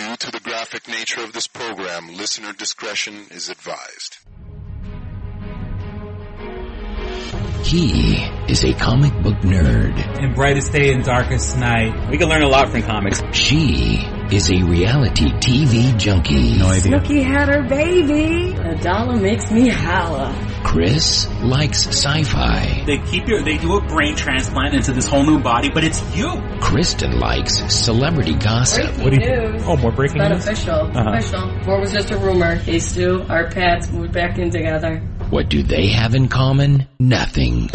Due to the graphic nature of this program, listener discretion is advised. He is a comic book nerd. In brightest day and darkest night. We can learn a lot from comics. She is a reality TV junkie. No idea. Snooki had her baby. A dollar makes me holla. Chris likes sci-fi. They do a brain transplant into this whole new body, but it's you. Kristen likes celebrity gossip. Breaking news. Oh, more breaking news? news? Official. Before it was just a rumor. These two, our paths moved back in together. What do they have in common? Nothing.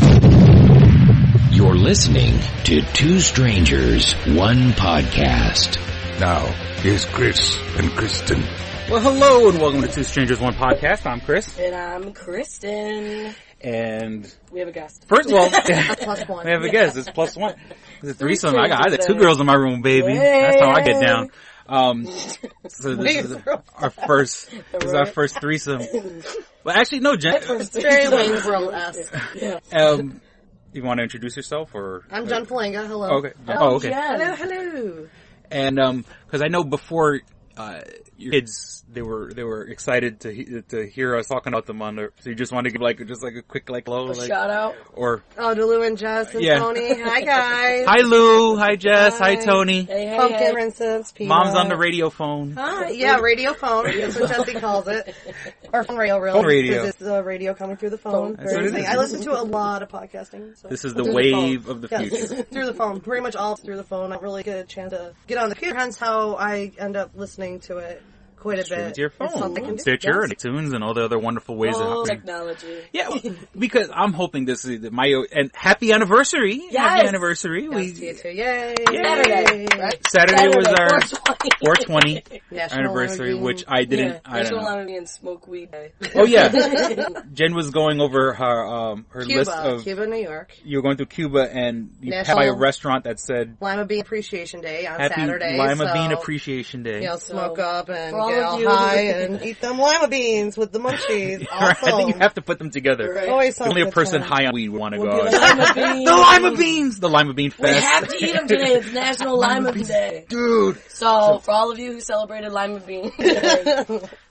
You're listening to Two Strangers, One Podcast. Now, here's Chris and Kristen. Well, hello and welcome to Two Strangers, One Podcast. I'm Chris. And I'm Kristen. And we have a guest. First of all, plus one. We have a guest. It's plus one. It's a threesome. I got two girls in my room, baby. That's how I get down. So this is our first. This is our first threesome. Well, actually, no, Jen. Very Wayne's World-esque. You want to introduce yourself, or I'm Jen Falanga. Hello. Okay. Oh, okay. Hello. And because I know before your kids, they were excited to hear us talking about them on the. So you just want to give just a quick hello, shout out, or to Lou and Jess and Tony. Hi guys. Hi Lou. Hi Jess. Hi Tony. Hey, Pumpkin Princess. Peanut. Mom's on the radio phone. Hi. Yeah, radio phone. That's what Jesse calls it. Or phone radio, really. Phone radio. Because it's radio coming through the phone. That's what it is. I listen to a lot of podcasting. So. This is the wave of the future. Yes, through the phone. Pretty much all through the phone. I don't really get a chance to get on the computer. Hence how I end up listening to it. Quite a bit. With your phone, Stitcher, and iTunes, and all the other wonderful ways of technology. Yeah, because I'm hoping this is and happy anniversary! Yes. Happy anniversary! Yes, yay! Saturday, right? Saturday was our 420 National anniversary, which I didn't. Yeah. National Lima Bean Smoke Weed Day. Oh yeah, Jen was going over her Cuba, list of Cuba, New York. You were going through Cuba, and you passed by a restaurant that said Lima Bean Appreciation Day on Happy Saturday. Lima Bean Appreciation Day. Smoke up and get all high and eat them lima beans with the munchies. Right, I think you have to put them together. Right. Always only a person high on weed would want to go. The Lima Beans! The Lima Bean Fest. We have to eat them today. It's National Lima Bean Day. Dude! So, for all of you who celebrated Lima Bean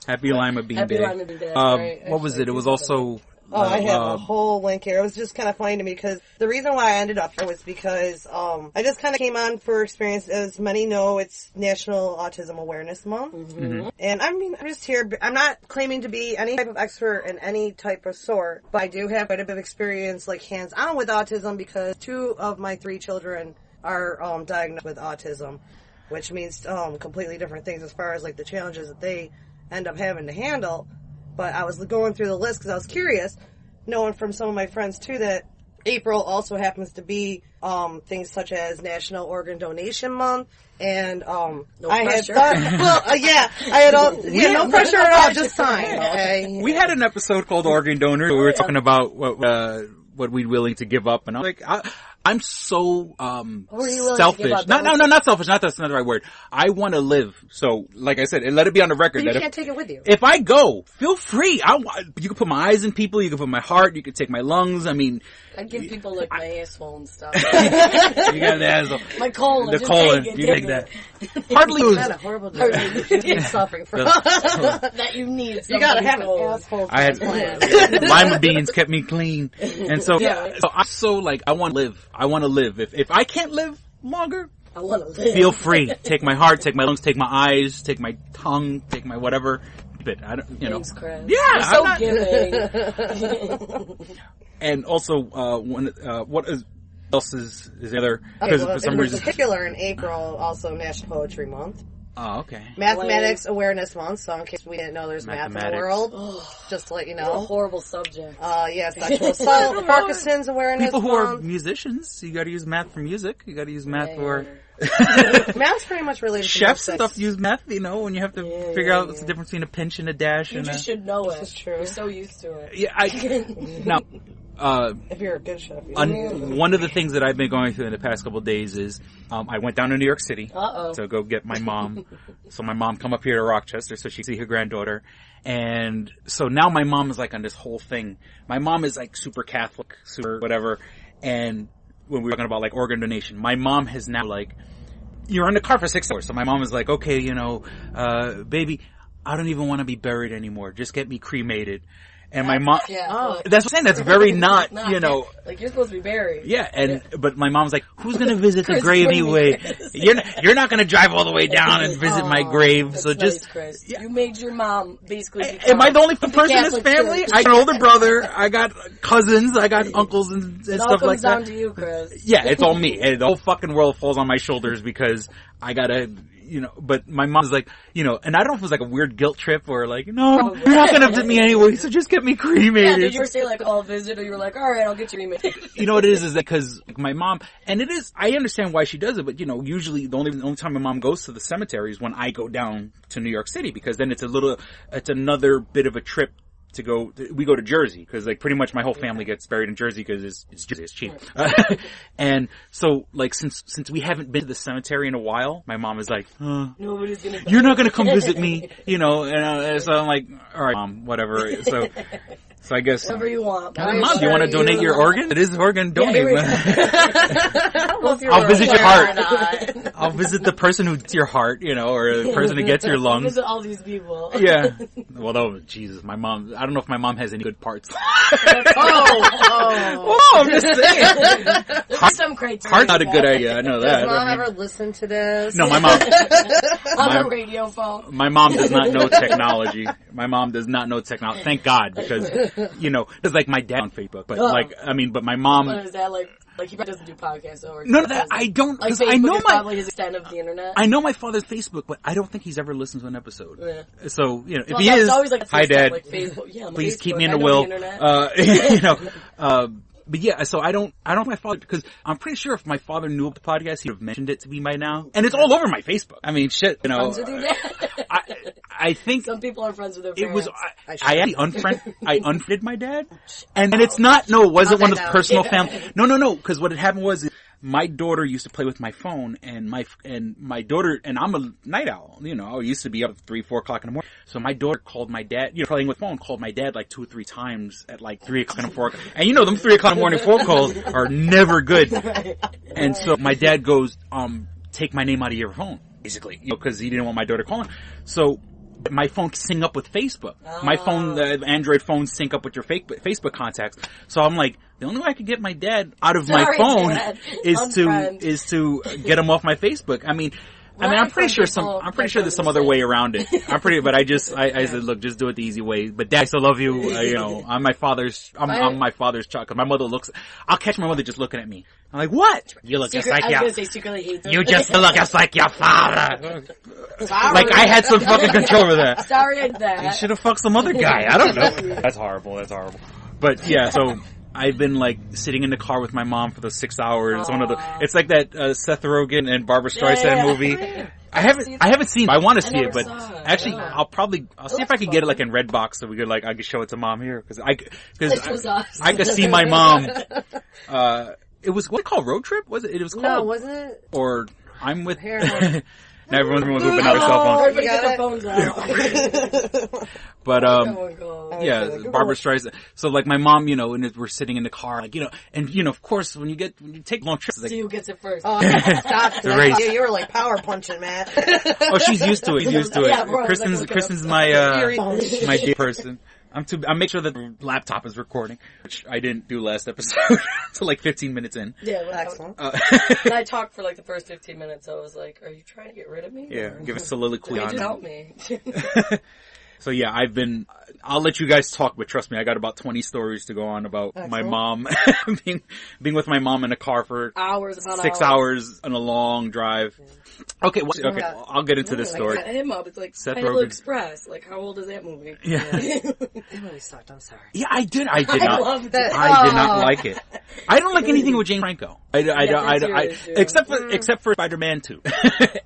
Happy Lima Bean Happy Day. Lima Bean Day. What was it? It was also... I have a whole link here. It was just kind of funny to me because the reason why I ended up here was because I just kind of came on for experience. As many know, it's National Autism Awareness Month. Mm-hmm. And I mean, I'm just here. I'm not claiming to be any type of expert in any type of sort, but I do have quite a bit of experience, like hands-on with autism, because 2 of my 3 children are diagnosed with autism, which means completely different things as far as like the challenges that they end up having to handle. But I was going through the list because I was curious, knowing from some of my friends too that April also happens to be things such as National Organ Donation Month, and no I pressure. had thought, I had all, no pressure at all, just sign. Okay. We had an episode called Organ Donor. We were talking about what we'd willing to give up, and I'm like, I'm so selfish. Not selfish. That's not the right word. I want to live. So, like I said, and let it be on the record But that you can't take it with you. If I go, feel free. You can put my eyes in people. You can put my heart. You can take my lungs. I mean, I give people like my asshole and stuff. You got the asshole. My colon. The colon. You take that. Hardly Is that a horrible joke you're suffering from? That you need. You gotta have an asshole. I had lima beans kept me clean, and so I want to live. I want to live. If I can't live longer, I want to live. Feel free. Take my heart. Take my lungs. Take my eyes. Take my tongue. Take my whatever. But I don't. Thanks, Chris. Yeah. You're so giving. And also, what else is the other? Because for some reason, in particular, in April, also National Poetry Month. Oh, okay. Mathematics Awareness Month, so in case we didn't know there's math in the world, just to let you know. What a horrible subject. Sexual assault, Parkinson's Awareness People who Month. are musicians, you gotta use math for music, you gotta use math for... Math's pretty much related to chefs and stuff use math, when you have to figure out what's the difference between a pinch and a dash. You just should know it. This is true. You're so used to it. Yeah, now... if you're a good chef. One of the things that I've been going through in the past couple of days is I went down to New York City to go get my mom. So my mom come up here to Rochester so she can see her granddaughter. And so now my mom is like on this whole thing. My mom is like super Catholic, super whatever. And when we were talking about like organ donation, my mom has now like you're in the car for 6 hours. So my mom was like, okay, baby, I don't even want to be buried anymore. Just get me cremated. And my mom, that's what I'm saying. That's very not, like you're supposed to be buried. Yeah, but my mom's like, who's gonna visit the grave anyway? You're not gonna drive all the way down and visit my grave. So just, Chris. You made your mom basically. Am I the only person in this family? I got an older brother. I got cousins. I got uncles and stuff like that. It all comes down to you, Chris. Yeah, it's all me. And the whole fucking world falls on my shoulders because I gotta. But my mom's like, and I don't know if it was like a weird guilt trip or like, no, you're not gonna visit me anyway, so just get me cremated. Yeah, did you ever say like, I'll visit, or you were like, alright, I'll get you cremated? You know what it is that because my mom, and it is, I understand why she does it, but usually the only time my mom goes to the cemetery is when I go down to New York City, because then it's another bit of a trip to go, we go to Jersey, because like pretty much my whole family gets buried in Jersey because it's cheap. And so like since we haven't been to the cemetery in a while, my mom is like, nobody's gonna. You're not gonna come visit me, and so I'm like, all right, mom, whatever. So I guess whatever you want. Mom, do you want to donate your organ? It is organ donate. I'll visit your heart. I'll visit the person who gets your heart, or the person who gets your lungs. I'll visit all these people. Yeah. Well, Jesus, my mom. I don't know if my mom has any good parts. I'm just saying. Some criteria. Heart's not a good idea. I know that. Does mom ever listen to this? No, my mom. On a radio phone. My mom does not know technology. My mom does not know technology. Thank God, because it's like my dad on Facebook, but but my mom. What is that like? Like he doesn't do podcasts or no, that I don't. Like I know probably his extent of the internet. I know my father's Facebook, but I don't think he's ever listened to an episode. Yeah. So if he is, like hi Dad, like Facebook. Yeah, please Facebook. keep me in the will. But yeah, so I don't my father, because I'm pretty sure if my father knew of the podcast, he'd have mentioned it to me by now. And it's all over my Facebook. I mean, shit, Friends with your dad? I think some people are friends with their parents. I actually unfriended my dad, and it's not. No, it wasn't one of the personal family. No, because what had happened was my daughter used to play with my phone, and my daughter, and I'm a night owl. I used to be up at 3, 4 o'clock in the morning. So my daughter called my dad, playing with phone, called my dad like 2 or 3 times at like 3 o'clock and 4 o'clock. And them 3 o'clock in the morning phone calls are never good. And so my dad goes, take my name out of your phone, basically, because he didn't want my daughter calling. So my phone sync up with Facebook. My phone, the Android phones sync up with your Facebook contacts. So I'm like, the only way I could get my dad out of my phone is to get him off my Facebook. I mean, I'm pretty sure there's some other way around it. But I said, look, just do it the easy way. But Dad, I still love you. I'm my father's child. Cause my mother I'll catch my mother just looking at me. I'm like, what? You look just like you just look just like your father. Like I had some fucking control over that. Sorry I did that. You should have fucked some other guy. I don't know. That's horrible. But yeah, so I've been like sitting in the car with my mom for those 6 hours. It's like that Seth Rogen and Barbara Streisand movie. I haven't seen it. I want to see it, but actually I'll see if I can get it like in Redbox so I could show it to Mom here because I could see my mom. It was what called Road Trip? Was it? It was called. No, wasn't it? Or I'm with. Now everyone's whipping out their cell phones. Everybody get their phones out. But Barbara Streisand. So like my mom, and we're sitting in the car, and of course when you take long trips, see who gets it first. Oh, stop the race. You were like power punching, Matt. Oh, she's used to it. Yeah, bro, Kristen's my day person. I make sure that the laptop is recording, which I didn't do last episode until like 15 minutes in. Yeah, excellent. And I talked for like the first 15 minutes. I was like, "Are you trying to get rid of me?" Yeah, give a soliloquy on. Just help me. So yeah, I'll let you guys talk, but trust me, I got about 20 stories to go on about my mom, being with my mom in a car for hours, 6 hours on a long drive. Okay, I'll get into this story. Cut him up. It's like Seth Pineapple Rogen. Express. Like, how old is that movie? Yeah. It really sucked. I'm sorry. Yeah, I did not. loved it. I did not like it. I don't like anything with James Franco. Except for Spider-Man 2.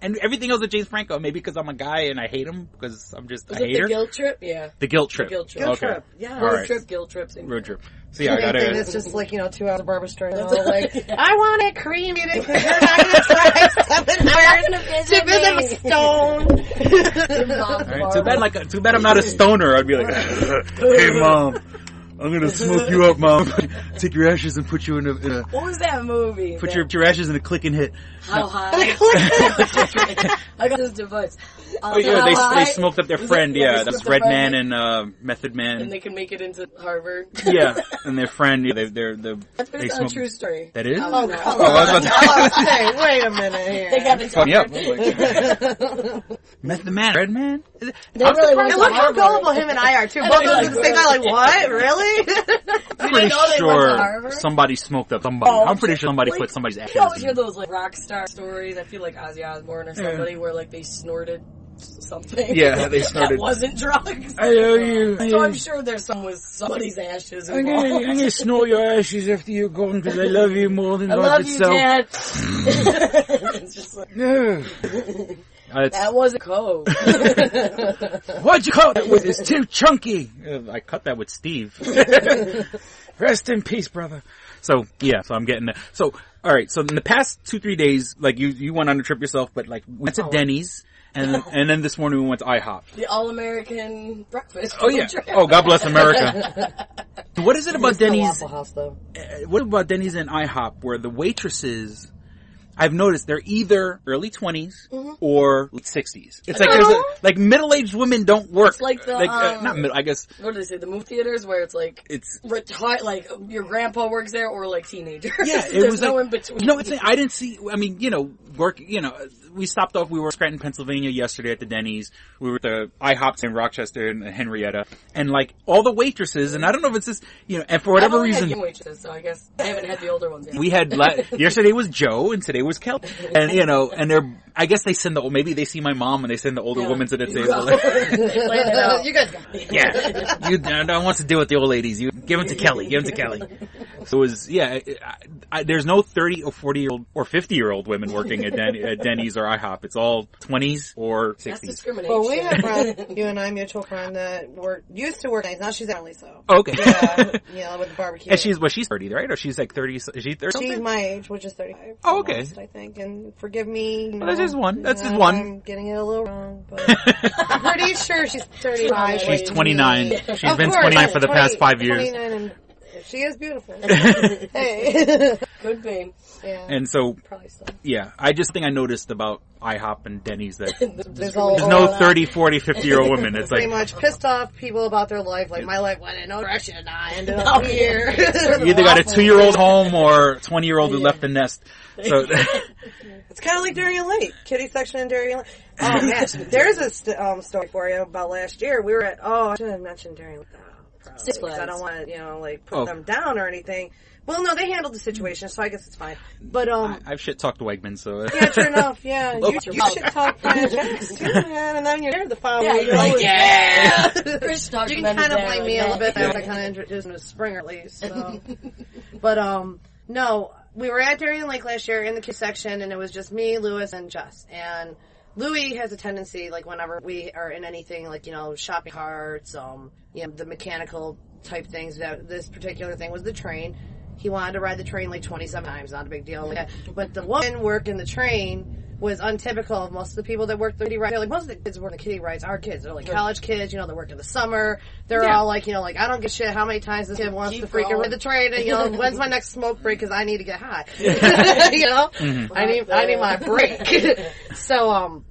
And everything else with James Franco, maybe because I'm a guy and I hate him because I'm just a hater. The Guilt Trip? Yeah. The Guilt Trip. Guilt Trip. Okay. Yeah. Road Trip, Guilt Trips. Road Trip. So yeah, I gotta. It's just like 2 hours of Barbara Streisand. Like, I want it cremated because you're not going to drive 7 hours to visit a stone. All right, too bad I'm not a stoner. I'd be like, hey mom, I'm gonna smoke you up, mom. Take your ashes and put you in a what was that movie? Put your ashes in a click and hit. How high? I got this device. Oh yeah, they smoked up their friend. Yeah, that's Red Man and Method Man. And they can make it into Harvard. Yeah, and their friend. Yeah, That's based on a true story. That is? Oh, no. come on. Hey, wait a minute here. They got Funny up. Method Man, Red Man. They really went And look how gullible him and I are too. Both of us at the same time, like, what? Really? I'm pretty sure somebody smoked up somebody. Oh, I'm pretty sure somebody put somebody's ashes. You always hear those like rock star stories. I feel like Ozzy Osbourne or somebody where like they snorted something. Yeah, they snorted. That wasn't drugs. I owe you. So I'm sure there's some with somebody's ashes I'm involved. gonna snort your ashes after you're gone because I love you more than I love life you, itself. Dad. It's just like, No. that wasn't coke. What'd you cut that with? It's too chunky. I cut that with Steve. Rest in peace, brother. So, yeah, so I'm getting that. So, alright, so in the past 2-3 days, like, you went on a trip yourself, but like, went to Denny's, and then this morning we went to IHOP. The all-American breakfast. Oh, yeah. Oh, God bless America. What is it about Denny's? Waffle House, though. What about Denny's and IHOP where the waitresses, I've noticed they're either early 20s or 60s. It's like there's like middle-aged women don't work. It's like the not middle, I guess. What do they say? The movie theaters where it's like like your grandpa works there or like teenagers. Yeah, it There's was no like, in between. No, I didn't see. I mean, we stopped off. We were in Scranton, Pennsylvania yesterday at the Denny's. We were at the IHOPs in Rochester and Henrietta, and like all the waitresses. And I don't know if it's just and for whatever reason, had waitresses, so I guess I haven't had the older ones yet. we had yesterday was Joe and today was Kelly, and and they're. I guess they send maybe they see my mom and they send the older woman to the table. You guys go. Yeah, you don't want to deal with the old ladies. You give them to Kelly. Give them to Kelly. So it was there's no 30 or 40-year-old or 50-year-old women working at Denny's or IHOP. It's all 20s or 60s. That's discrimination. Well, we have a friend, you and I, mutual friend that used to work nights. Now she's only so. Oh, okay. Yeah, with the barbecue. And she's 30, right? Or she's like 30? Is she 30? She's my age, which is 35. Oh, okay. Almost, I think. And forgive me. That's just one. That's just one. I'm getting it a little wrong, but I'm pretty sure she's 35. She's 29. She's been 29 for the past 5 years. 29 and she is beautiful. Hey. Could be. Yeah. And so, Probably so. yeah, I just think I noticed about IHOP and Denny's that There's no 30, 40, 50-year-old women. It's pretty like much pissed off people about their life. Like, my life went in no direction, and I ended up here. you either got a 2-year-old home or a 20-year-old who left the nest. So It's kind of like Darien Lake, kitty section in Darien Lake. Oh man, there's a story for you about last year. We were at I should have mentioned Darien Lake. Six Flags. I don't want to put them down or anything. Well, no, they handled the situation, so I guess it's fine. But I've shit talked to Wegman, so yeah, true enough. Yeah, you should talk Planet X too, man. And then you're there the following week. You're like, yeah. Chris talked You about can kind of blame me a little bit. Yeah. I kind of introduced him to Spring at least. So. But no, we were at Darien Lake last year in the kids section, and it was just me, Lewis, and Jess. And Louis has a tendency, like whenever we are in anything, like shopping carts, the mechanical type things. That this particular thing was the train. He wanted to ride the train like 27 times, not a big deal. But the woman working the train was untypical of most of the people that work the kiddie rides. Like most of the kids working the kiddie rides are kids. They're like college kids, they work in the summer. They're all like, like, I don't give a shit how many times this kid wants to freaking ride the train and, when's my next smoke break because I need to get high. Mm-hmm. I need my break. So,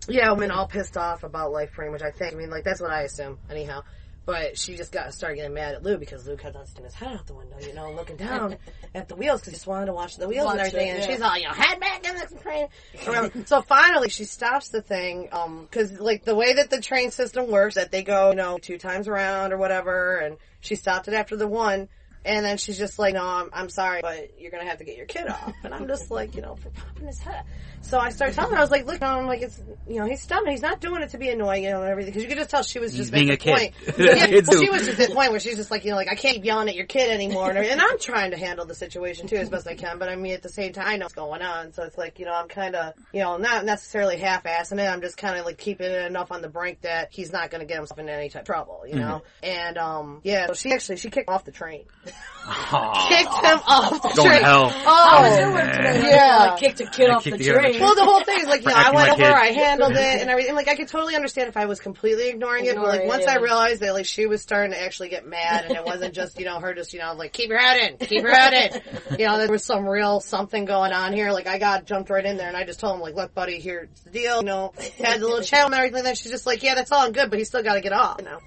yeah, women all pissed off about life pretty much, I think. I mean, like, that's what I assume, anyhow. But she just started getting mad at Lou because Lou kept on sticking his head out the window, looking down at the wheels because he just wanted to watch the wheels and everything. And she's all, head back in the train. So finally, she stops the thing because, like, the way that the train system works, that they go, 2 times around or whatever, and she stopped it after the one. And then she's just like, no, I'm sorry, but you're going to have to get your kid off. And I'm just like, for popping his head. So I started telling her, I was like, look, it's, he's stubborn. He's not doing it to be annoying, and everything. Because you could just tell she was just being a kid. Yeah, she was just at the point where she's just like, I can't keep yelling at your kid anymore. And I'm trying to handle the situation, too, as best I can. But I mean, at the same time, I know what's going on. So it's like, I'm kind of, not necessarily half-assing it. I'm just kind of like keeping it enough on the brink that he's not going to get himself into any type of trouble, And, so she kicked him off the train. kicked him off the Going train. to hell. How was Oh, your work today? Yeah. I kicked a kid off the kicked the kid off the train. well, the whole thing is like, you know, I acting went like over, kids. I handled it and everything. Like, I could totally understand if I was completely ignoring it, but like, once I realized that like she was starting to actually get mad and it wasn't just, you know, her just, you know, like, keep your head in, keep your head in. You know, there was some real something going on here. Like, I jumped right in there and I just told him, like, look, buddy, here's the deal. You know, had the little chat and everything. Then she's just like, yeah, that's all good, but he's still got to get off. You know,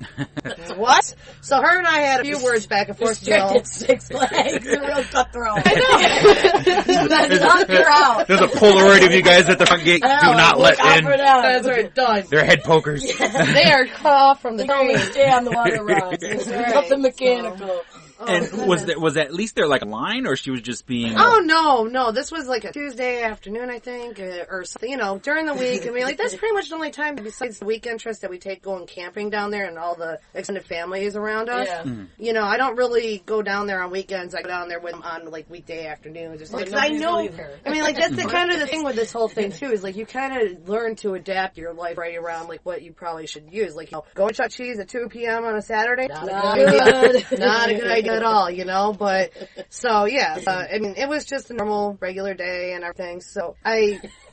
what? So her and I had a few words back and forth. You know, Six Flags, a real cutthroat. I know. That's not your out. There's a Polaroid of you guys at the front gate. Do not let in. That's right, done. They're head pokers. They are cut off from the They only train. stay on the water rods. It's right. nothing mechanical. And was at least there like a line, or she was just being? Oh no! This was like a Tuesday afternoon, I think, or something. You know, during the week. I mean, like that's pretty much the only time besides the weekend trips that we take going camping down there, and all the extended families around us. Yeah. You know, I don't really go down there on weekends. I go down there with them on like weekday afternoons. Just like, 'cause I nobody's know. really there. I mean, like that's the kind of the thing with this whole thing too. Is like you kind of learn to adapt your life right around like what you probably should use. Like, you know, going to Chuck E. Cheese at 2 p.m. on a Saturday. Not a good idea. Not a good idea at all. You know. But, so, yeah, I mean, it was just a normal, regular day and everything, so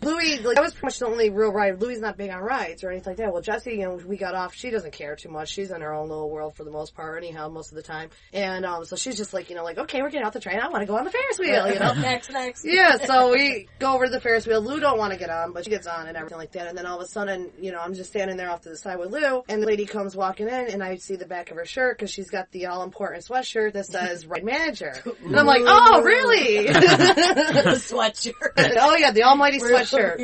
Louie, like, that was pretty much the only real ride. Louie's not big on rides or anything like that. Well, Jessie, you know, we got off, she doesn't care too much. She's in her own little world for the most part, anyhow, most of the time. And, so she's just like, you know, like, okay, we're getting off the train. I want to go on the Ferris wheel, you know? Next. Yeah, so we go over to the Ferris wheel. Lou don't want to get on, but she gets on and everything like that. And then all of a sudden, you know, I'm just standing there off to the side with Lou, and the lady comes walking in, and I see the back of her shirt, because she's got the all-important sweatshirt that says Ride Manager. And I'm like, oh, really? The sweatshirt. Oh, yeah, the almighty Real sweatshirt.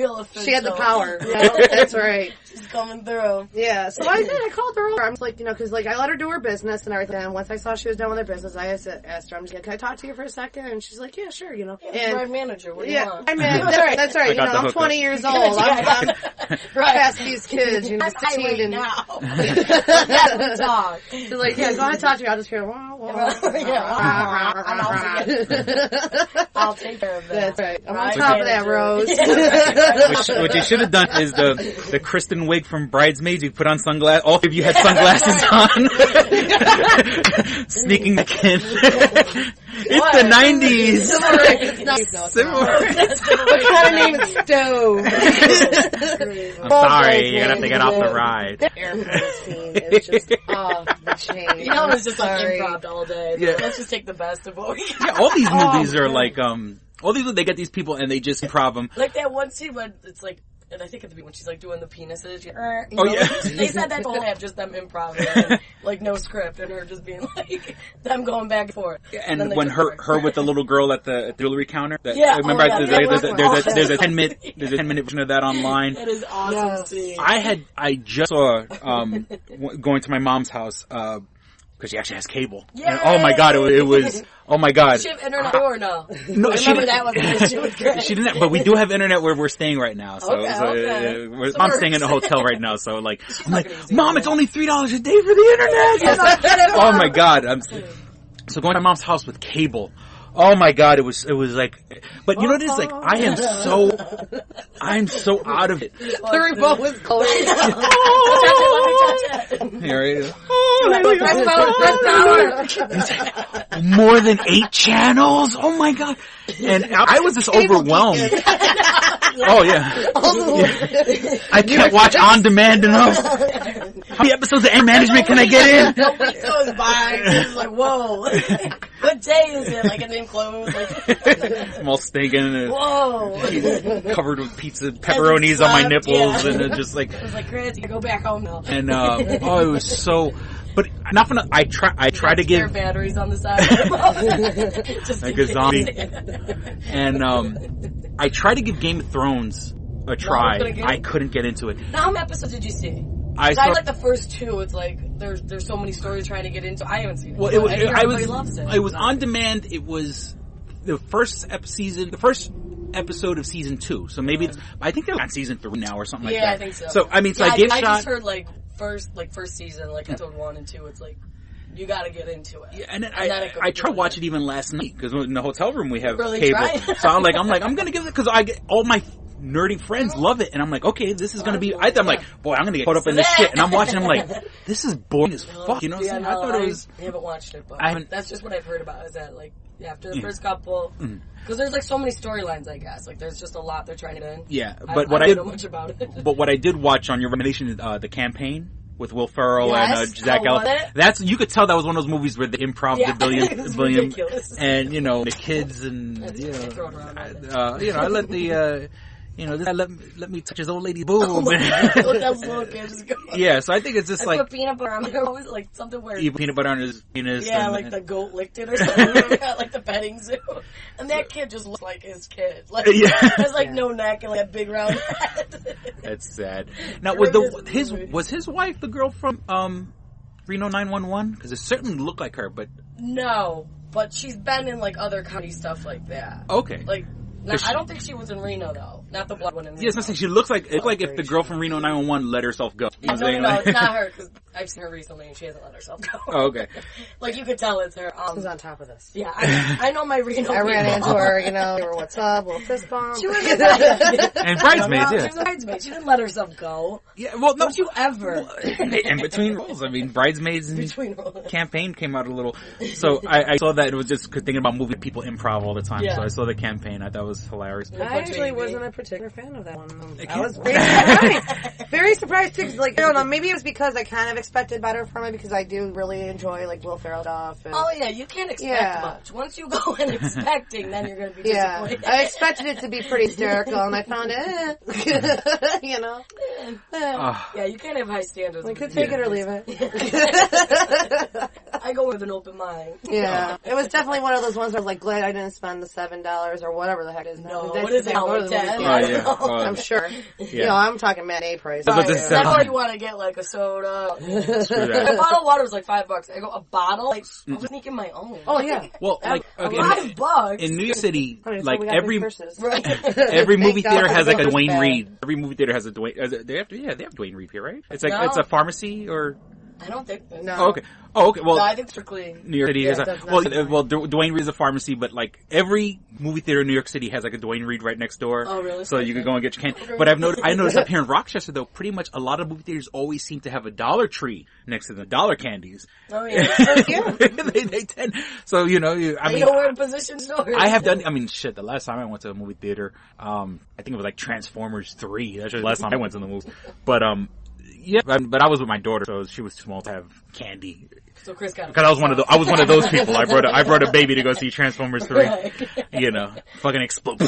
She had the official. power. You know? That's right. She's coming through. Yeah, so I did. I called her over. I'm just like, you know, because like I let her do her business and everything. And once I saw she was done with her business, I asked her, I'm just like, can I talk to you for a second? And she's like, yeah, sure, you know. Ride manager, what do you want? I mean, that's right. You know, I'm 20 years old. I'm past these kids, you know, I'm irate and now. Let me talk. she's like, yeah, go ahead and talk to me. I'll just hear, I'll take care of that. That's right. I'm on Ride top of that, manager. Rose. What you should have done is the Kristen Wiig from Bridesmaids. You put on sunglasses. All of you had sunglasses on, sneaking back in. It's the 90s. Civil rights. What kind of name is Stove? I'm sorry, you're gonna have to get off the ride. The airport scene is just off the chain. You know, it's just like Sorry. improv all day. Yeah. Let's just take the best of what we got. Yeah, all these movies are like all these they get these people and they just improv them. Like that one scene when it's like, and I think at the beginning when she's like doing the penises. You know, yeah. They said that whole have just them improv, and, like no script, and her just being like them going back and forth. And then they when took her it. her with the little girl at the jewelry counter. That, Yeah, remember oh, yeah, there's a 10-minute version of that online. That is awesome scene. I just saw going to my mom's house because she actually has cable. And, oh my god, it was oh my god. She have internet or no? No, I remember that was an issue with Greg. She didn't, but we do have internet where we're staying right now. So, Okay. I'm staying in a hotel right now. So, like, I'm like, Mom, it's only $3 a day for the internet. Oh my god! So going to my mom's house with cable. Oh my god! It was like, but you know what it is? Like, I'm so out of it. The remote was going. Here it is. Press power. More than 8 channels. Oh my god! And I was just overwhelmed. Oh yeah. I can't watch on demand enough. How many episodes of Air Management can I get in? The week goes by. It's like, whoa. What day is it? Like, it didn't close. Like, I'm all stinking and whoa. covered with pizza pepperonis on my nipples, and it just like. I was like, Chris, you go back home now. And oh, it was so. But not gonna. I try to Spare give. batteries on the side. Just Like in a zombie. case. And I tried to give Game of Thrones a try. I couldn't get into it. Now, how many episodes did you see? I I saw. like the first 2. It's like there's so many stories trying to get into. I haven't seen it. Well, but I hear I everybody was. loves it. It was on demand. It was the first season. The first episode of season 2. So maybe it's, I think they're on season 3 now or something like that. Yeah, I think so. So I mean, Yeah, I gave I a shot. just heard like first season, like episode 1 and 2. It's like you got to get into it. Yeah, and then then it I goes tried really watching it even last night because in the hotel room we have Really cable. trying? So I'm like I'm gonna give it because I get all my nerdy friends love it, and I'm like, okay, this is gonna be. I'm like, boy, I'm gonna get caught up in this shit, and I'm watching. I'm like, this is boring as fuck. You know what I'm saying? I thought it was. I haven't watched it, but that's just what I've heard about. Is that like after the first couple? Because there's like so many storylines, I guess. Like there's just a lot they're trying to get in. Yeah, but I don't know much about it. But what I did watch on your recommendation is The Campaign with Will Ferrell and Zach Efron. That's, you could tell that was one of those movies where they improv the billion and you know the kids and you know I let the let me touch his old lady's boob. Yeah, so I think it's just I put peanut butter on it. Always like something weird. You put peanut butter on his penis. Yeah, like the goat licked it or something. Like the petting zoo. And that kid just looks like his kid. Like has like no neck and like a big round head. That's sad. Now was his wife the girl from Reno 911? Because it certainly looked like her, but no. But she's been in like other comedy stuff like that. Okay. Like. I don't think she was in Reno though. Not the blood one in Reno. Yes, I'm saying she looks like if the girl from Reno 911 let herself go. No, it's not her because I've seen her recently and she hasn't let herself go. Oh, okay. Like you could tell it's her. Who's on top of this? Yeah, I know my Reno. I ran into her, you know, we were what's up, little fist bump. She was and bridesmaids. She was a bridesmaid. She didn't let herself go. Yeah, well, no, don't you ever? In between roles, I mean, bridesmaids and Campaign came out a little. So I saw that it was just thinking about movie people improv all the time. Yeah. So I saw The Campaign. I thought it was hilarious. I actually wasn't a particular fan of that one. I was very surprised. Very surprised too. Cause, like, I don't know, maybe it was because I kind of expected better from it because I do really enjoy like Will Ferrell stuff. And, oh yeah, you can't expect much. Once you go in expecting, then you're going to be disappointed. I expected it to be pretty hysterical, and I found it, you know. Yeah, you can't have high standards. We could take it or leave it. I go with an open mind. Yeah, it was definitely one of those ones where I was like glad I didn't spend the $7 or whatever the heck it is. No, what is it? I'm sure. Yeah. You know, I'm talking matinee price. That's why you want to get like a soda. A bottle of water was like $5. I go, a bottle? Like, I was sneaking my own. Oh yeah. Well, like $5 in New York City, like every movie theater has like a Dwayne Reed. Every movie theater has a Dwayne. They have Dwayne Reed here, right? It's like it's a pharmacy or. I don't think so. No. Oh, okay. Oh, okay. Well, no, I think strictly New York City. Dwayne Reed is a pharmacy, but like every movie theater in New York City has like a Dwayne Reed right next door. Oh, really? So you can go and get your can. But I noticed up here in Rochester though, pretty much a lot of movie theaters always seem to have a Dollar Tree next to the dollar candies. Oh yeah. they tend. So you know, I mean, we're in position stores. I have done. I mean, shit. The last time I went to a movie theater, I think it was like Transformers 3. That's the last time I went to the movies. But yeah, but I was with my daughter, so she was too small to have candy. So Chris got. Because I was one of those people. I brought a baby to go see Transformers 3. Right. You know, fucking explode.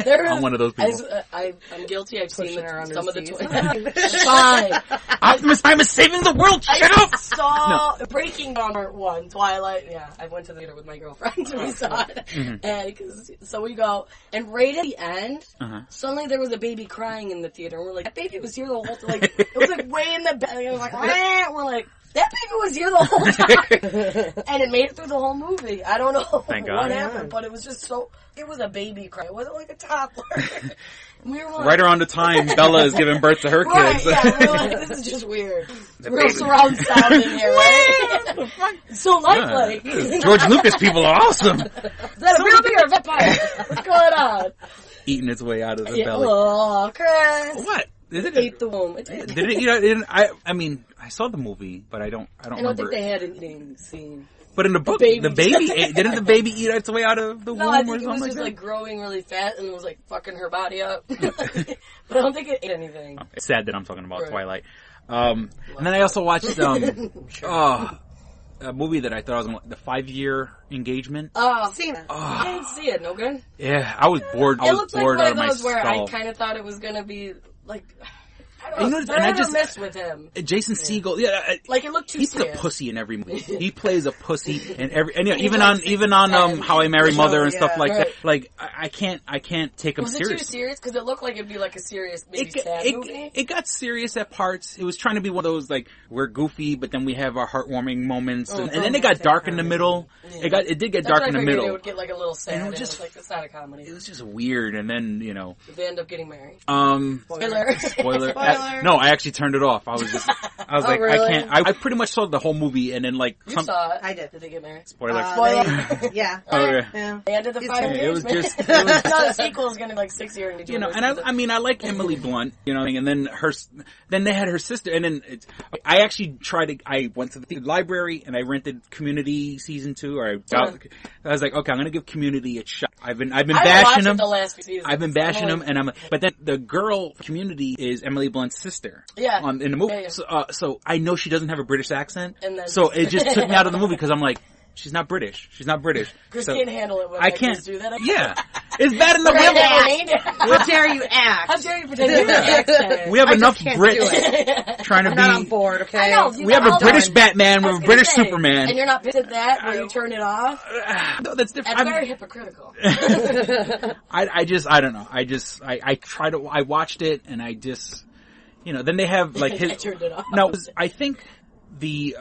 I'm one of those people. I'm guilty. I've seen some of the toys. Fine. Optimus Prime is saving the world. Shut up. I saw Breaking Dawn Part 1, Twilight. Yeah, I went to the theater with my girlfriend and we saw it. Mm-hmm. And so we go, and right at the end, suddenly there was a baby crying in the theater. And we're like, that baby was here the whole time. Like, it was like way in the back. It was like, we're like, that baby was here the whole time. And it made it through the whole movie. I don't know what happened, but it was just so, it was a baby cry. It wasn't like a toddler. We were like, right around the time Bella is giving birth to her kids. Yeah, we're like, this is just weird. Real surround sound in here, right? So lifelike. George Lucas people are awesome. Is that a real big or a vampire? What's going on? Eating its way out of the belly. Oh, Chris. What? It ate the womb. Did it? You know, I mean, I saw the movie, but I don't remember. Think they had an eating scene. But in the book, the baby didn't the baby eat its way out of the womb? No, I think or it was something just like growing really fat and it was like fucking her body up. But I don't think it ate anything. It's sad that I'm talking about Twilight. And then I also watched a movie that I thought I was going to, The 5-Year Engagement. Oh, seen it. I didn't see it. No good. Yeah, I was bored. I was bored out of my skull. Where I kind of thought it was going to be like. I just mess with him. Jason Segel, like it looked too he's serious. a pussy in every movie. He plays a pussy in every, and even on How I Marry Mother and stuff like that. Like I can't take him serious. Was it too serious? Because it looked like it'd be like a serious, maybe sad movie. It got serious at parts. It was trying to be one of those like we're goofy, but then we have our heartwarming moments, and then it got dark in the middle. Yeah. It did get dark in the middle. It would get like a little sad. And it was just like it's not a comedy. It was just weird, and then they end up getting married. Spoiler. No, I actually turned it off. I was just I was like, really? I can't. I pretty much saw the whole movie, and then like You saw it. I did. Did they get married? Spoiler. Yeah. Yeah. They ended the final It was engagement. just. No, the sequel is going to be like 6 years. You know, and I mean, I like Emily Blunt, you know, and then then they had her sister, and then I actually I went to the library and I rented Community season 2, or I was like, okay, I'm gonna give Community a shot. I've been bashing them. The last few seasons. I've been bashing them, and but then the girl Community is Emily Blunt's sister. Yeah. In the movie, Yeah. so I know she doesn't have a British accent, And then- so it just took me out of the movie because I'm like, she's not British. She's not British. Chris So can't handle it when I can't do that. Yeah, it's bad enough. How dare you act? How dare you pretend you're an accent? We have enough just can't do Brits trying to I'm be. not on board, okay? I know. We have a British Batman. We have a British say, Superman. And you're not pissed at that where you turn it off? No, that's different. That's very hypocritical. I don't know. I watched it and I just, you know, then they have like his. I turned it off. No, I think there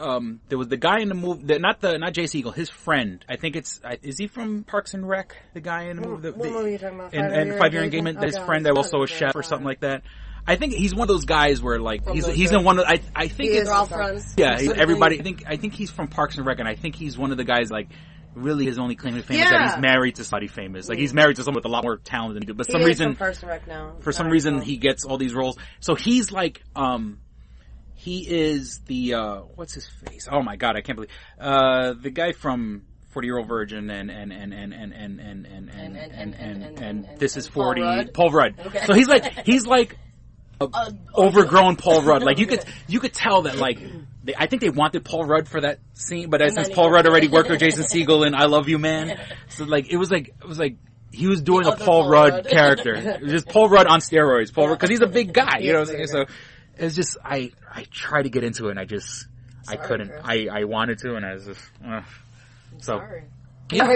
was the guy in the movie, not Jay Segel, his friend. I think is he from Parks and Rec? The guy in the movie. What movie are you talking about? And 5-Year Engagement. His friend that was also a chef or something like that. I think he's one of those guys where like he's in one of I think They're all friends. yeah, everybody. I think he's from Parks and Rec, and I think he's one of the guys like really his only claim to fame is that he's married to somebody famous. Like he's married to someone with a lot more talent than he did. But some reason, for some reason, he gets all these roles. So he's like he is the what's his face? Oh my god, I can't believe the guy from 40-Year-Old Virgin and This Is 40. Paul Rudd. Okay. So he's like overgrown Paul Rudd. Like you could tell that like I think they wanted Paul Rudd for that scene, but since Paul Rudd already worked with Jason Segel in I Love You Man, so like it was like he was doing a Paul Rudd character. It was just Paul Rudd on steroids. Paul Rudd, because he's a big guy. You know what I'm saying? So it's just I tried to get into it and I couldn't. I wanted to and I was just so. Sorry. Yeah.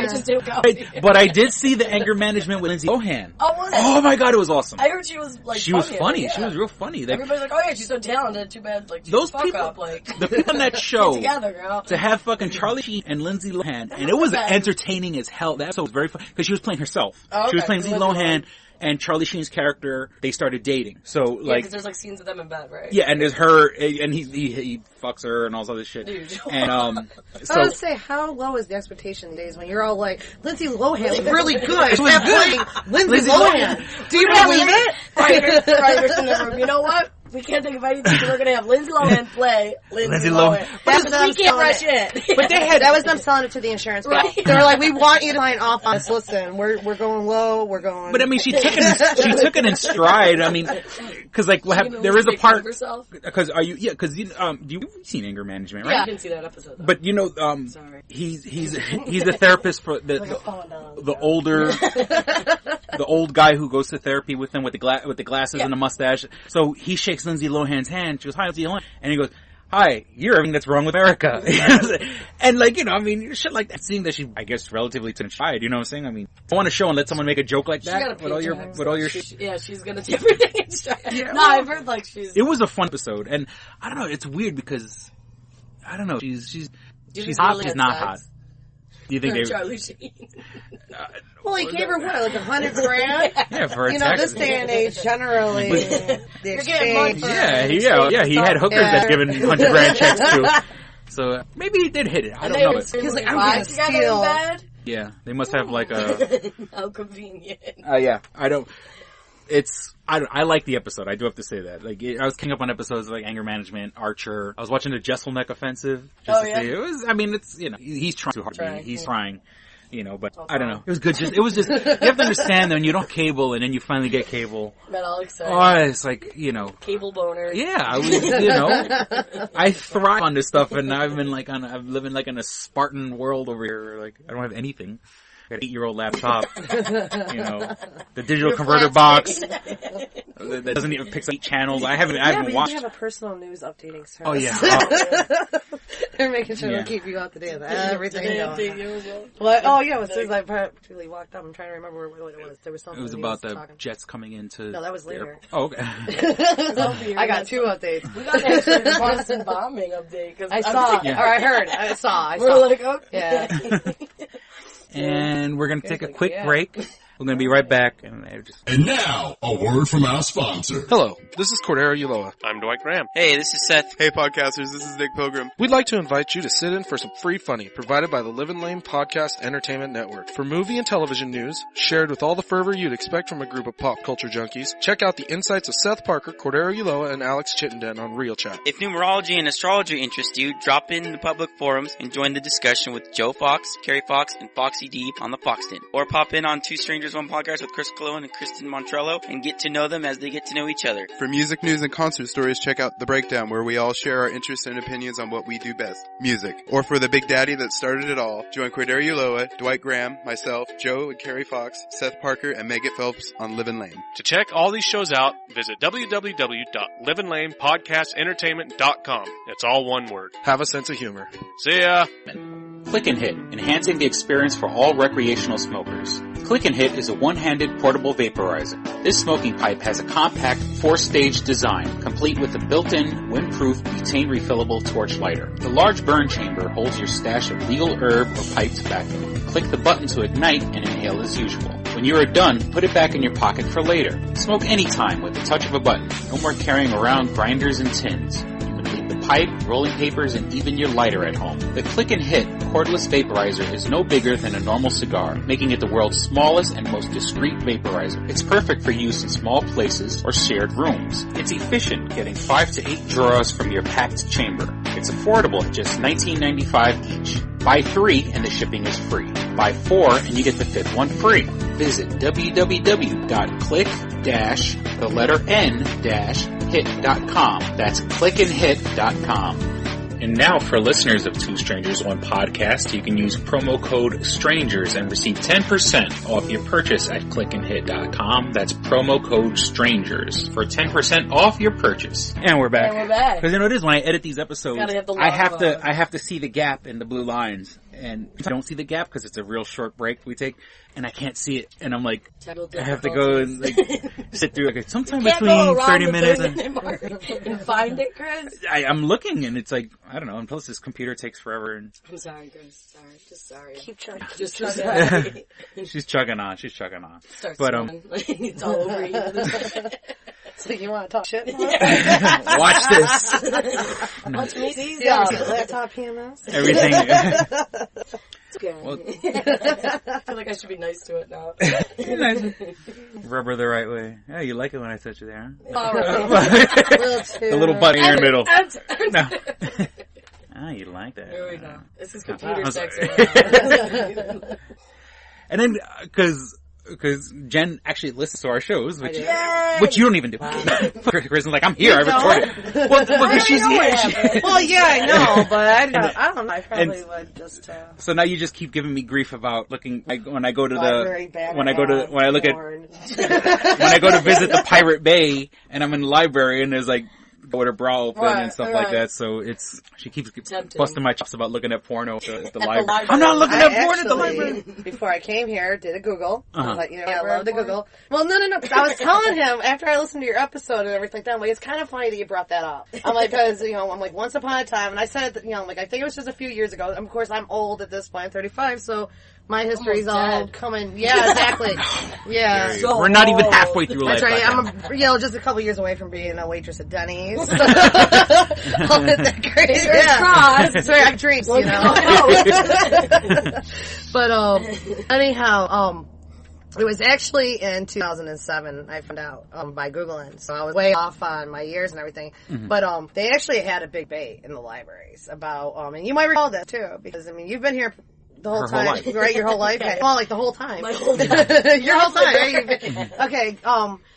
But I did see the Anger Management with Lindsay Lohan. Oh, was it? Oh my god, it was awesome. I heard she was like she was funny. Yeah. She was real funny. Everybody's like, oh yeah, she's so talented. Too bad, like those people, up, like the people on that show, together, girl. to have fucking Charlie Sheen and Lindsay Lohan, and it was entertaining as hell. That episode was very fun because she was playing herself. Oh, okay. She was playing Lindsay Lohan. And Charlie Sheen's character, they started dating. So, yeah, like, because there's like scenes of them in bed, right? Yeah, and there's her, and he fucks her and all this other shit. Dude. And so I would say, how low is the expectation days when you're all like, Lindsay Lohan was really good. She was good. Lindsay Lohan. Do you believe it? Writers in the room. You know what? We can't think of anything. We're going to have Lindsay Lohan play Lindsay Lohan. But we can't rush it. But that was them selling it to the insurance guy. Right. They were like, we want you to sign off on this. Listen, we're going low. We're going. But I mean, she took it in stride. I mean, because like there is a part. Because because you've seen Anger Management, right? Yeah, I didn't see that episode. Though. But you know, Sorry. he's the therapist for the old guy who goes to therapy with him with the glasses and the mustache. So he shakes Lindsay Lohan's hand. She goes, "Hi, Lindsay Lohan," and he goes, "Hi, you're everything that's wrong with Erica." And like, you know, I mean, shit like that. Seeing that she, I guess, relatively to the side, you know what I'm saying? I mean, I want to show and let someone make a joke like that with all your yeah, she's gonna do everything in stride. Yeah, no, I've heard like she's. It was a fun episode, and I don't know. It's weird because I don't know. She's hot. She's not hot. Do you think Charlie Sheen? Well, he gave her what, like $100,000? Yeah, for a this day and age, generally, the exchange. Yeah. He had hookers that given $100,000 checks to. So maybe he did hit it. I don't know. He's like, I'm gonna steal. Yeah, they must have like a. How convenient. Yeah, I don't. I like the episode. I do have to say that. Like, I was kicking up on episodes like Anger Management, Archer. I was watching the Jesselneck Offensive. Just to see. It was. I mean, it's, you know, he's trying too hard. He's trying. You know, but I don't know. It was good. It was just, you have to understand that when you don't cable and then you finally get cable. Got all excited. Oh, it's like, you know. Cable boner. Yeah, I was, you know, I thrive on this stuff and I'm living like in a Spartan world over here. Like, I don't have anything. I got an 8-year-old laptop, you know, the digital converter box that doesn't even pick up 8 channels. I haven't watched. You have a personal news updating service. Oh yeah. They're making sure to keep you up to date with everything. What? Oh yeah, as soon as I practically walked up, I'm trying to remember what it was. There was something. It was about the jets coming into. No, that was later. Oh, okay. I got 2 updates. We got actually the Boston bombing update because I saw, or I heard, I saw. We're like, okay. Yeah. And we're going to take a quick break. We're going to be right back. And now, a word from our sponsor. Hello, this is Cordero Ulloa. I'm Dwight Graham. Hey, this is Seth. Hey, podcasters, this is Nick Pilgrim. We'd like to invite you to sit in for some free funny provided by the Livin' Lame Podcast Entertainment Network. For movie and television news, shared with all the fervor you'd expect from a group of pop culture junkies, check out the insights of Seth Parker, Cordero Ulloa, and Alex Chittenden on Real Chat. If numerology and astrology interest you, drop in the public forums and join the discussion with Joe Fox, Carrie Fox, and Foxy D on the Foxton. Or pop in on Two Strangers, One Podcast with Chris Cologne and Kristen Montrello and get to know them as they get to know each other. For music news and concert stories, check out The Breakdown, where we all share our interests and opinions on what we do best, music. Or for the big daddy that started it all, join Cordero Ulloa, Dwight Graham, myself, Joe and Carrie Fox, Seth Parker, and Megan Phelps on Livin' Lame. To check all these shows out, visit www.livinlamepodcastentertainment.com. It's all one word. Have a sense of humor. See ya! Click and Hit, enhancing the experience for all recreational smokers. Click and Hit is a one-handed portable vaporizer. This smoking pipe has a compact 4-stage design, complete with a built-in, windproof, butane refillable torch lighter. The large burn chamber holds your stash of legal herb or pipe tobacco. Click the button to ignite and inhale as usual. When you are done, put it back in your pocket for later. Smoke anytime with the touch of a button. No more carrying around grinders and tins. Pipe, rolling papers, and even your lighter at home. The Click and Hit cordless vaporizer is no bigger than a normal cigar, making it the world's smallest and most discreet vaporizer. It's perfect for use in small places or shared rooms. It's efficient, getting 5 to 8 draws from your packed chamber. It's affordable at just $19.95 each. Buy 3 and the shipping is free. Buy 4 and you get the 5th one free. Visit www.click-n-hit.com. That's clickandhit.com. And now for listeners of Two Strangers, One Podcast, you can use promo code STRANGERS and receive 10% off your purchase at clickandhit.com. That's promo code STRANGERs for 10% off your purchase. And we're back. Because you know it is, when I edit these episodes, I have to see the gap in the blue lines. And I don't see the gap because it's a real short break we take, and I can't see it. And I'm like, I have to go and like sit through like sometime between 30 minutes and find it, Chris. I'm looking, and it's like, I don't know. And plus, this computer takes forever. And I'm sorry, Chris. Just sorry. Keep chugging. Just sorry. She's chugging on. Starts but it's all over you. So you want to talk shit? Watch this. Watch me see laptop PMS. Everything. Well, I feel like I should be nice to it now. Rub her the right way. Yeah, you like it when I touch you there, huh? All right. The little butt in your middle. No. Ah, you like that. Here we go. This is computer sex. And then, because Jen actually listens to our shows, which you don't even do. Kristen's like, I'm here, I recorded. Well, because she's here. Well, yeah, I know, but I don't know. I probably would just. So now you just keep giving me grief about looking when I go to when I go to visit the Pirate Bay, and I'm in the library, and there's like, with her bra open and stuff like that, so she keeps busting my chops about looking at porno at the library. I'm not looking at porn at the library. Before I came here, did a Google. But, I love the Google. Well, no. I was telling him after I listened to your episode and everything like that, I'm like, it's kind of funny that you brought that up. I'm like, because, I'm like, once upon a time, and I said it, I'm like, I think it was just a few years ago. Of course, I'm old at this point, I'm 35, so my history's all coming. Yeah, exactly. Yeah. So we're not even halfway through life. That's right. I'm just a couple years away from being a waitress at Denny's. All that crazy. That's right. I have dreams, But anyhow, it was actually in 2007 I found out by Googling, so I was way off on my years and everything. Mm-hmm. But they actually had a big debate in the libraries about, and you might recall that too, because you've been here the whole time, right? Your whole life? Okay. Well, like the whole time. My whole life. Your whole time, right? Okay,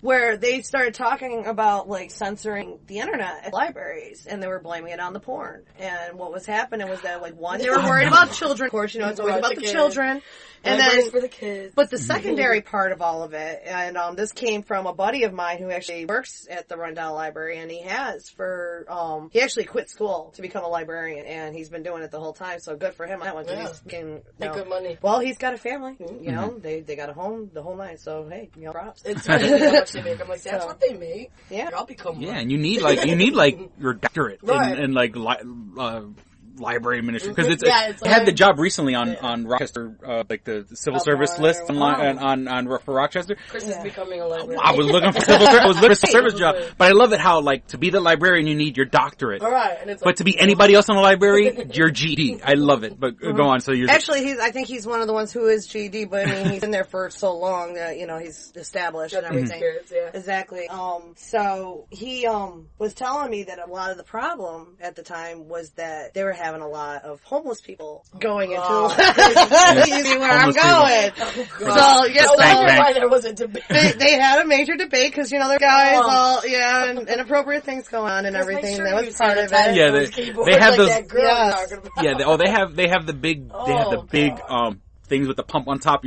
where they started talking about, like, censoring the internet at libraries, and they were blaming it on the porn. And what was happening was that, like, one, they were worried about children. Of course, it's always about the children. And then, for the kids. But the secondary part of all of it, and this came from a buddy of mine who actually works at the Rundown Library, and he actually quit school to become a librarian, and he's been doing it the whole time, so good for him on that one. Yeah. Make good money. Well, he's got a family, they got a home the whole night, so hey, props. It's crazy how much they make. I'm like, that's what they make. Yeah. I'll become one. Yeah, and you need your doctorate in library administrator because it's I had the job recently on Rochester, like the civil service list on for Rochester. Chris is becoming a librarian. I was looking for civil service job, but I love it how like to be the librarian you need your doctorate. All right, and it's but to be anybody else in the library, your GED. I love it. But go on. So you're actually, I think he's one of the ones who is GED, but I mean he's been there for so long that he's established and everything. Yeah. Exactly. So he was telling me that a lot of the problem at the time was that they were having a lot of homeless people going into. You see where I'm going? So yes, why there was a debate. They had a major debate because there guys and inappropriate things going on and everything. That was part of it. Yeah, they have those. They have the big. Oh, they have the big things with the pump on top.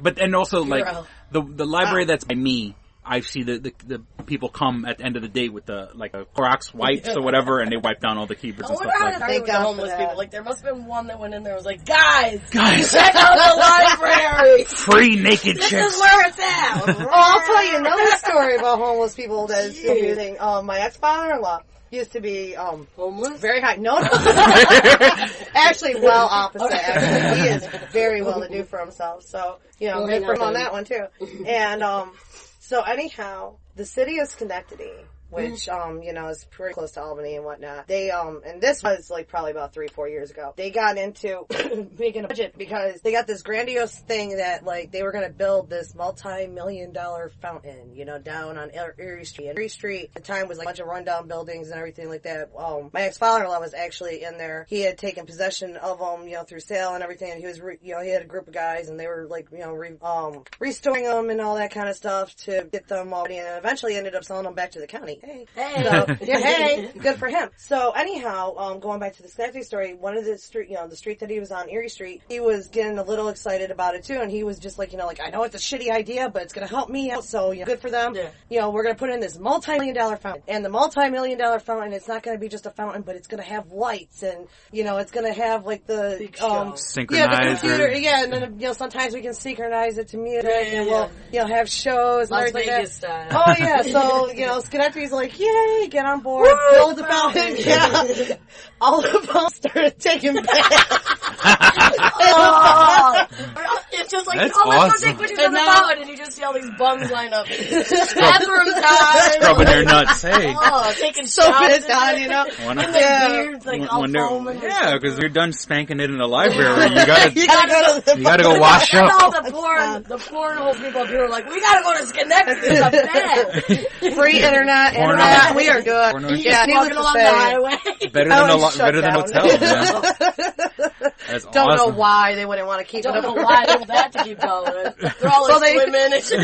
But and also like the library that's by me. I see the people come at the end of the day with the like a Clorox wipes or whatever, and they wipe down all the keyboards and stuff like that. The homeless people. Like there must have been one that went in there and was like, guys, check out the library. Free naked chicks. This is where it's at. I'll tell you another story about homeless people that is confusing. My ex-father-in-law used to be homeless, very high. No, actually, well opposite. Okay. Actually, he is very well to do for himself. So good for him on that one too. And so anyhow, the city of Schenectady, which, is pretty close to Albany and whatnot. They, and this was like probably about 3-4 years ago. They got into making a budget because they got this grandiose thing that like they were going to build this multi-million-dollar fountain, down on Erie Street. And Erie Street at the time was like a bunch of rundown buildings and everything like that. My ex-father-in-law was actually in there. He had taken possession of them, through sale and everything. And he was, he had a group of guys and they were like, restoring them and all that kind of stuff to get them all ready. And eventually ended up selling them back to the county. Hey. So, hey, good for him. So anyhow, going back to the Schenectady story, one of the street, the street that he was on, Erie Street, he was getting a little excited about it too, and he was just like, I know it's a shitty idea, but it's gonna help me out, so, good for them. Yeah. We're gonna put in this multi-million-dollar fountain. And the multi-million-dollar fountain, it's not gonna be just a fountain, but it's gonna have lights, and, it's gonna have, like, the, synchronizer. Yeah, the computer, and then, sometimes we can synchronize it to music, and we'll, have shows and everything like that. Style. Oh, yeah, so, Schenectady's like, yay, get on board, build the fountain. Yeah. All the phones started taking baths. It's just like, that's let's awesome. go take pictures of the fountain, and you just see all these bums line up. Bathroom time. Scrubbing their nuts, hey. Taking soaping shots it down, and their beards, like, all foaming. Yeah, because you're done spanking it in the library. You gotta go wash up. All the porn hole people up here are like, we gotta go to Schenectady. It's a bed. Free internet, we are good. Yeah, walking along the highway. Better than hotels, man. That's Don't awesome. know why they wouldn't want to keep it. Don't know why they want that to keep going. They're all like swimming and shit.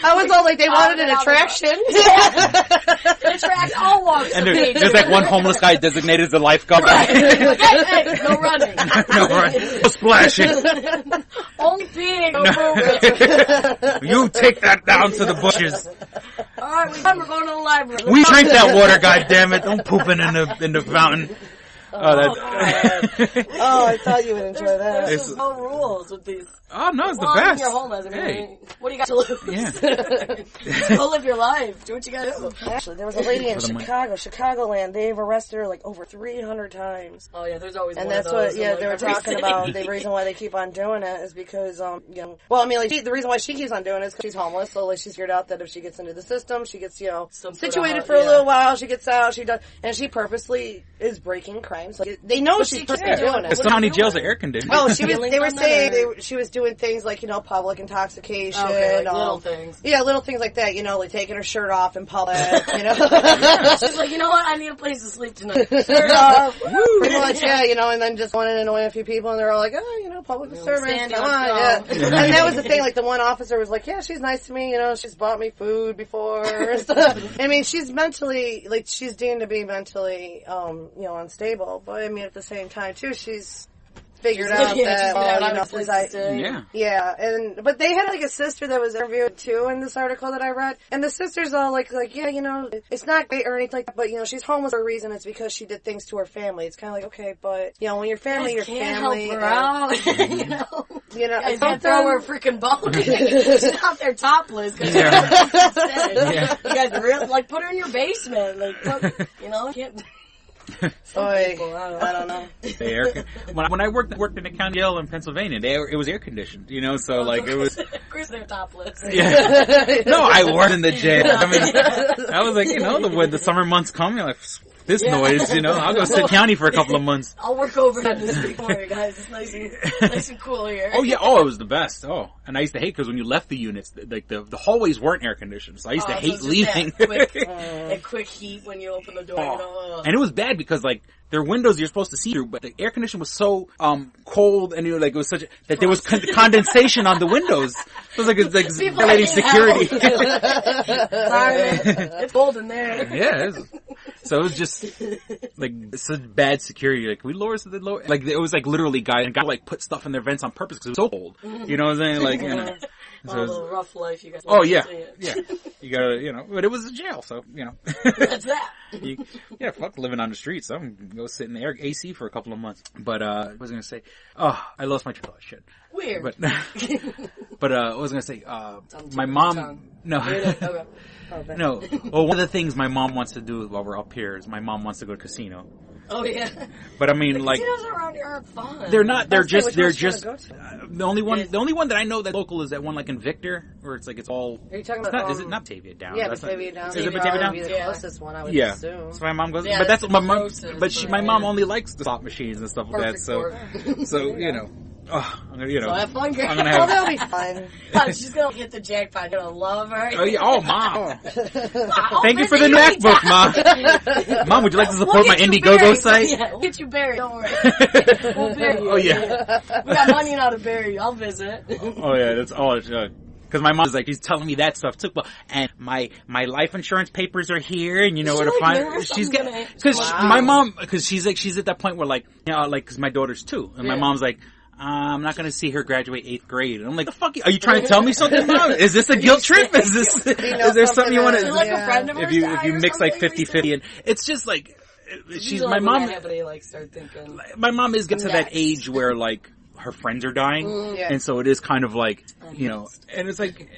I was all like, they wanted an attraction. It attracts all walks and of there's like one homeless guy designated as the lifeguard. Right. Hey, no running. No running. No splashing. Only peeing, no moving. You take that down to the bushes. Alright, we're going to the library. We drink that water, goddammit. Don't pooping in the fountain. I thought you would enjoy that. There's no rules with these. Oh, no, it's the best. You're homeless. I mean, what do you got to lose? Yeah. Go live your life. Do what you got to do. Actually, there was a lady in Chicagoland. They've arrested her like over 300 times. Oh, yeah, there's always and one that's of those. What, they were talking about. The reason why they keep on doing it is because, the reason why she keeps on doing it is because she's homeless. So, she's figured out that if she gets into the system, she gets, situated for a little while. She gets out. She does, and she purposely is breaking crimes. Like, they know she's purposely doing it. So many jails are air conditioned. Oh, they were saying she was doing things like, public intoxication. Okay, like little things. Yeah, little things like that, like taking her shirt off in public, She's like, you know what, I need a place to sleep tonight. Shirt off. Pretty much, yeah, and then just wanted to annoy a few people, and they're all like, public disturbance, come on, yeah. And that was the thing, like, the one officer was like, yeah, she's nice to me, she's bought me food before, and stuff. I mean, she's mentally, she's deemed to be mentally, unstable, but I mean, at the same time, too, she's figured out that, but they had like a sister that was interviewed too in this article that I read, and the sister's all like, it's not great or anything like that, but she's homeless for a reason. It's because she did things to her family. It's kind of like, okay, but when your family, your family, help her out, I can't throw her a freaking bone. She's out there topless. You guys really put her in your basement, can't. I don't know. When I worked in the county jail in Pennsylvania, it was air conditioned, you know, so like it was. Of course they're topless. Yeah. No, I worked in the jail. I mean, I was like, you know, when the summer months come, you're like, this noise, you know, I'll go sit county for a couple of months. I'll work over at this big morning, guys. It's nice and cool here. Oh yeah, it was the best. Oh, and I used to hate because when you left the units, like the hallways weren't air conditioned, so I used to hate leaving. That quick heat when you open the door. You know, and it was bad because like their windows you're supposed to see through, but the air conditioning was so cold, and like it was such that there was condensation on the windows. It was like violating security. Sorry, it's cold in there. Yeah. So it was just like such bad security. Like we lower like it was like literally guy like put stuff in their vents on purpose because it was so cold. You know what I'm saying? Like you know. So the rough life you guys. Oh yeah, yeah. You gotta, you know, but it was a jail, so you know. That's that. Yeah, fuck living on the streets. So I'm gonna go sit in the AC for a couple of months. But I was gonna say, I lost my train of thought. Shit. Weird. But I was gonna say, my mom. No. No. Well, one of the things my mom wants to do while we're up here is my mom wants to go to casino. Oh yeah. But I mean, like, casinos around here are fun. They're not. They're just. The only one. The only one that I know that's local is that one like in Victor, where it's like it's all. Are you talking about? Is it not Batavia Down? Yeah, Batavia Down. Is it Batavia Down? Be the closest one, I would assume. So my mom goes, yeah, but that's what my mom. But my mom only likes the slot machines and stuff like that. So you know. I'm gonna, you know. So have fun, girl. I'm gonna have. That'll be fun. She's gonna hit the jackpot. You're gonna love her. Oh yeah. Oh, mom. Thank you for the MacBook, mom. Mom, would you like to support my Indiegogo site? Yeah, we'll get you buried. Don't worry. We'll bury you. Oh yeah. We got money now to bury you. I'll visit. Oh yeah, that's all. Because my mom's like, she's telling me that stuff too. And my life insurance papers are here, and you know where to find. She's getting because my mom, because she's at that point where like, you know, like because my daughter's 2, and my mom's like. I'm not going to see her graduate 8th grade. And I'm like, the fuck? Are you trying to tell me something, Mom? Is this a guilt trip? Is there something you want to... Like a friend of hers if you mix like 50-50, and it's just like... She's my mom... Start thinking, my mom is getting to that age where like her friends are dying. And so it is kind of like, you know... And it's like...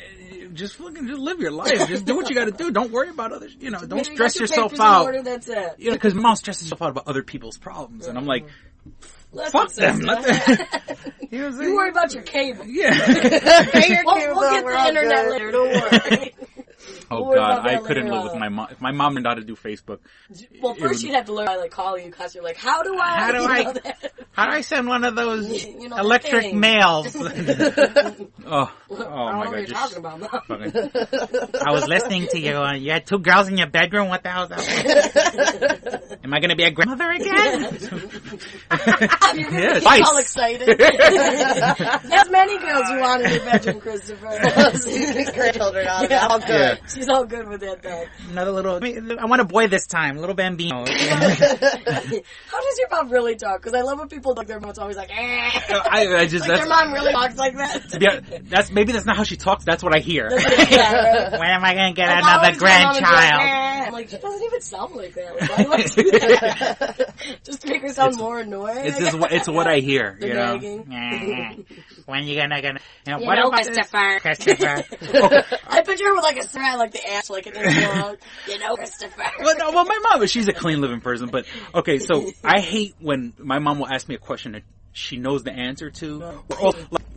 Just live your life. Just do what you got to do. Don't worry about others. You know, don't stress yourself out. That's it. You know, because mom stresses herself out about other people's problems. And I'm like... Fuck them. You worry about your cable. Yeah. We'll get the internet later. Don't worry. Oh God, I couldn't live with my mom. If my mom learned how to do Facebook. Well, first you'd have to learn by like calling you because you're like, how do I send one of those electric mails? Oh my God! What are you talking about, Mom? I was listening to you. You had 2 girls in your bedroom. What the hell is that? Am I going to be a grandmother again? Yes. All excited. There's many girls you want in your bedroom, Christopher. Grandchildren, all good. Yeah. She's all good with that thing. Another little. I want a boy this time, little bambino. How does your mom really talk? Because I love when people talk. Their mom's always like, I just like their mom really talks like that. Yeah, maybe that's not how she talks. That's what I hear. When am I going to get another grandchild? I'm like, she doesn't even sound like that. Like, just to make her sound more annoying. It's what I hear. You know. When you gonna what about Christopher? Okay. I picture her with like a thread, like the ass, like an inch long. You know, Christopher. Well, my mom, she's a clean living person, but okay. So I hate when my mom will ask me a question that she knows the answer to,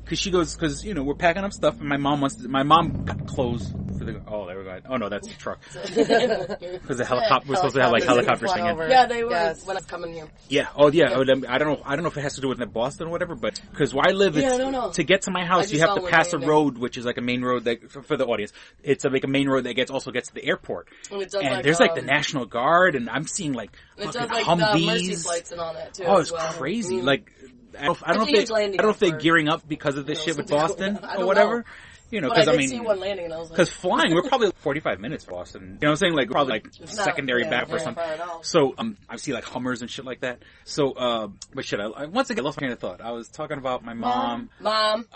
because she goes, because you know we're packing up stuff, and my mom got clothes for the. Oh, there we go. Oh no, that's the truck. Because the helicopter, we're supposed to have like helicopters singing. Yeah, they were when I was coming here. Yeah. Oh yeah. I don't know if it has to do with Boston or whatever, but because where I live, to get to my house, you have to pass a road, which is like a main road that for the audience. It's like a main road that also gets to the airport. And there's like the National Guard, and I'm seeing like fucking Humvees. The Mercy flights and all that too. Oh, it's crazy. Like. I don't know if they're gearing up because of this shit with Boston or whatever. Know. You know, because I mean, see one landing and I was like, because flying, we're probably 45 minutes Boston. You know what I'm saying? Like probably like secondary back or something. So I see like Hummers and shit like that. So but shit, I once again lost my train of thought. I was talking about my mom. Mom.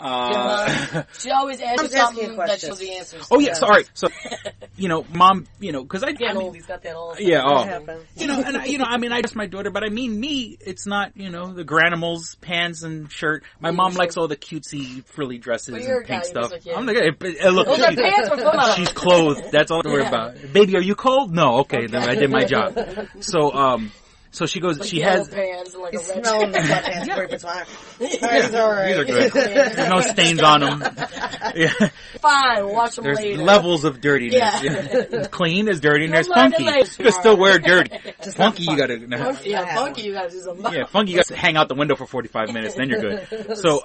She always asks something that she knows the answers. Oh yeah, sorry. So you know, mom, you know, because I mean, he's got that all. Yeah. Oh. You know, and I mean, I just my daughter, but I mean me. It's not the Granimals pants and shirt. My mom likes all the cutesy frilly dresses and pink stuff. I'm like, look, she's clothed. That's all to worry about. Baby, are you cold? No. Okay, then I did my job. So, So she goes, like she yellow has... pants and like He's a red smelling the sweatpants before he puts them on. He's alright. These are good. There's no stains on them. Yeah. Fine, we'll watch them There's later. levels of dirtiness. Yeah. Yeah. Clean is dirty and there's You'll learn funky. it later, You can still wear dirty. Just Funky, not you gotta... Funky, yeah, funky, you gotta do something. Yeah, funky, you gotta hang out the window for 45 minutes, then you're good. So,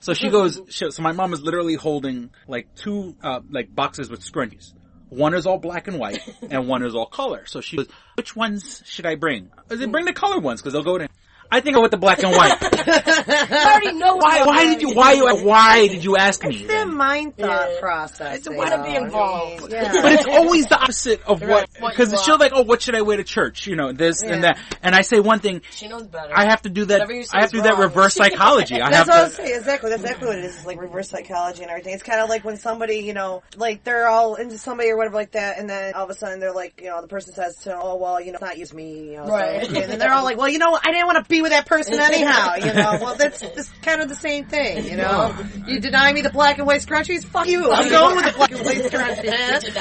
so she goes, so my mom is literally holding like two, like boxes with scrunchies. One is all black and white, and one is all color. So she goes, which ones should I bring? I said, bring the color ones, because they'll go in. I think I went the black and white. I already know Why did you ask me? It's their mind thought process. It's want to be involved. But it's always the opposite of what, because she'll like, oh, what should I wear to church? You know, this and that. And I say one thing. She knows better. I have to do that. I have to do that reverse psychology. That's what I was saying. Exactly. That's exactly what it is. It's like reverse psychology and everything. It's kind of like when somebody, you know, like they're all into somebody or whatever like that, and then all of a sudden they're like, you know, the person says to, oh, well, you know, it's not use me, you know. Right. So, and then they're all like, well, you know, I didn't want to be with that person anyhow, you know. Well, that's kind of the same thing, you know. You deny me the black and white scrunchies? Fuck you. I'm going with the black and white scrunchies.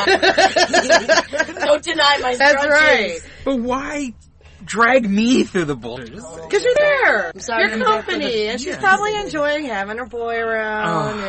Don't deny my scrunchies. That's right. But why drag me through the bullshit? Because you're there. I'm sorry, you're company. And she's probably enjoying having her boy around.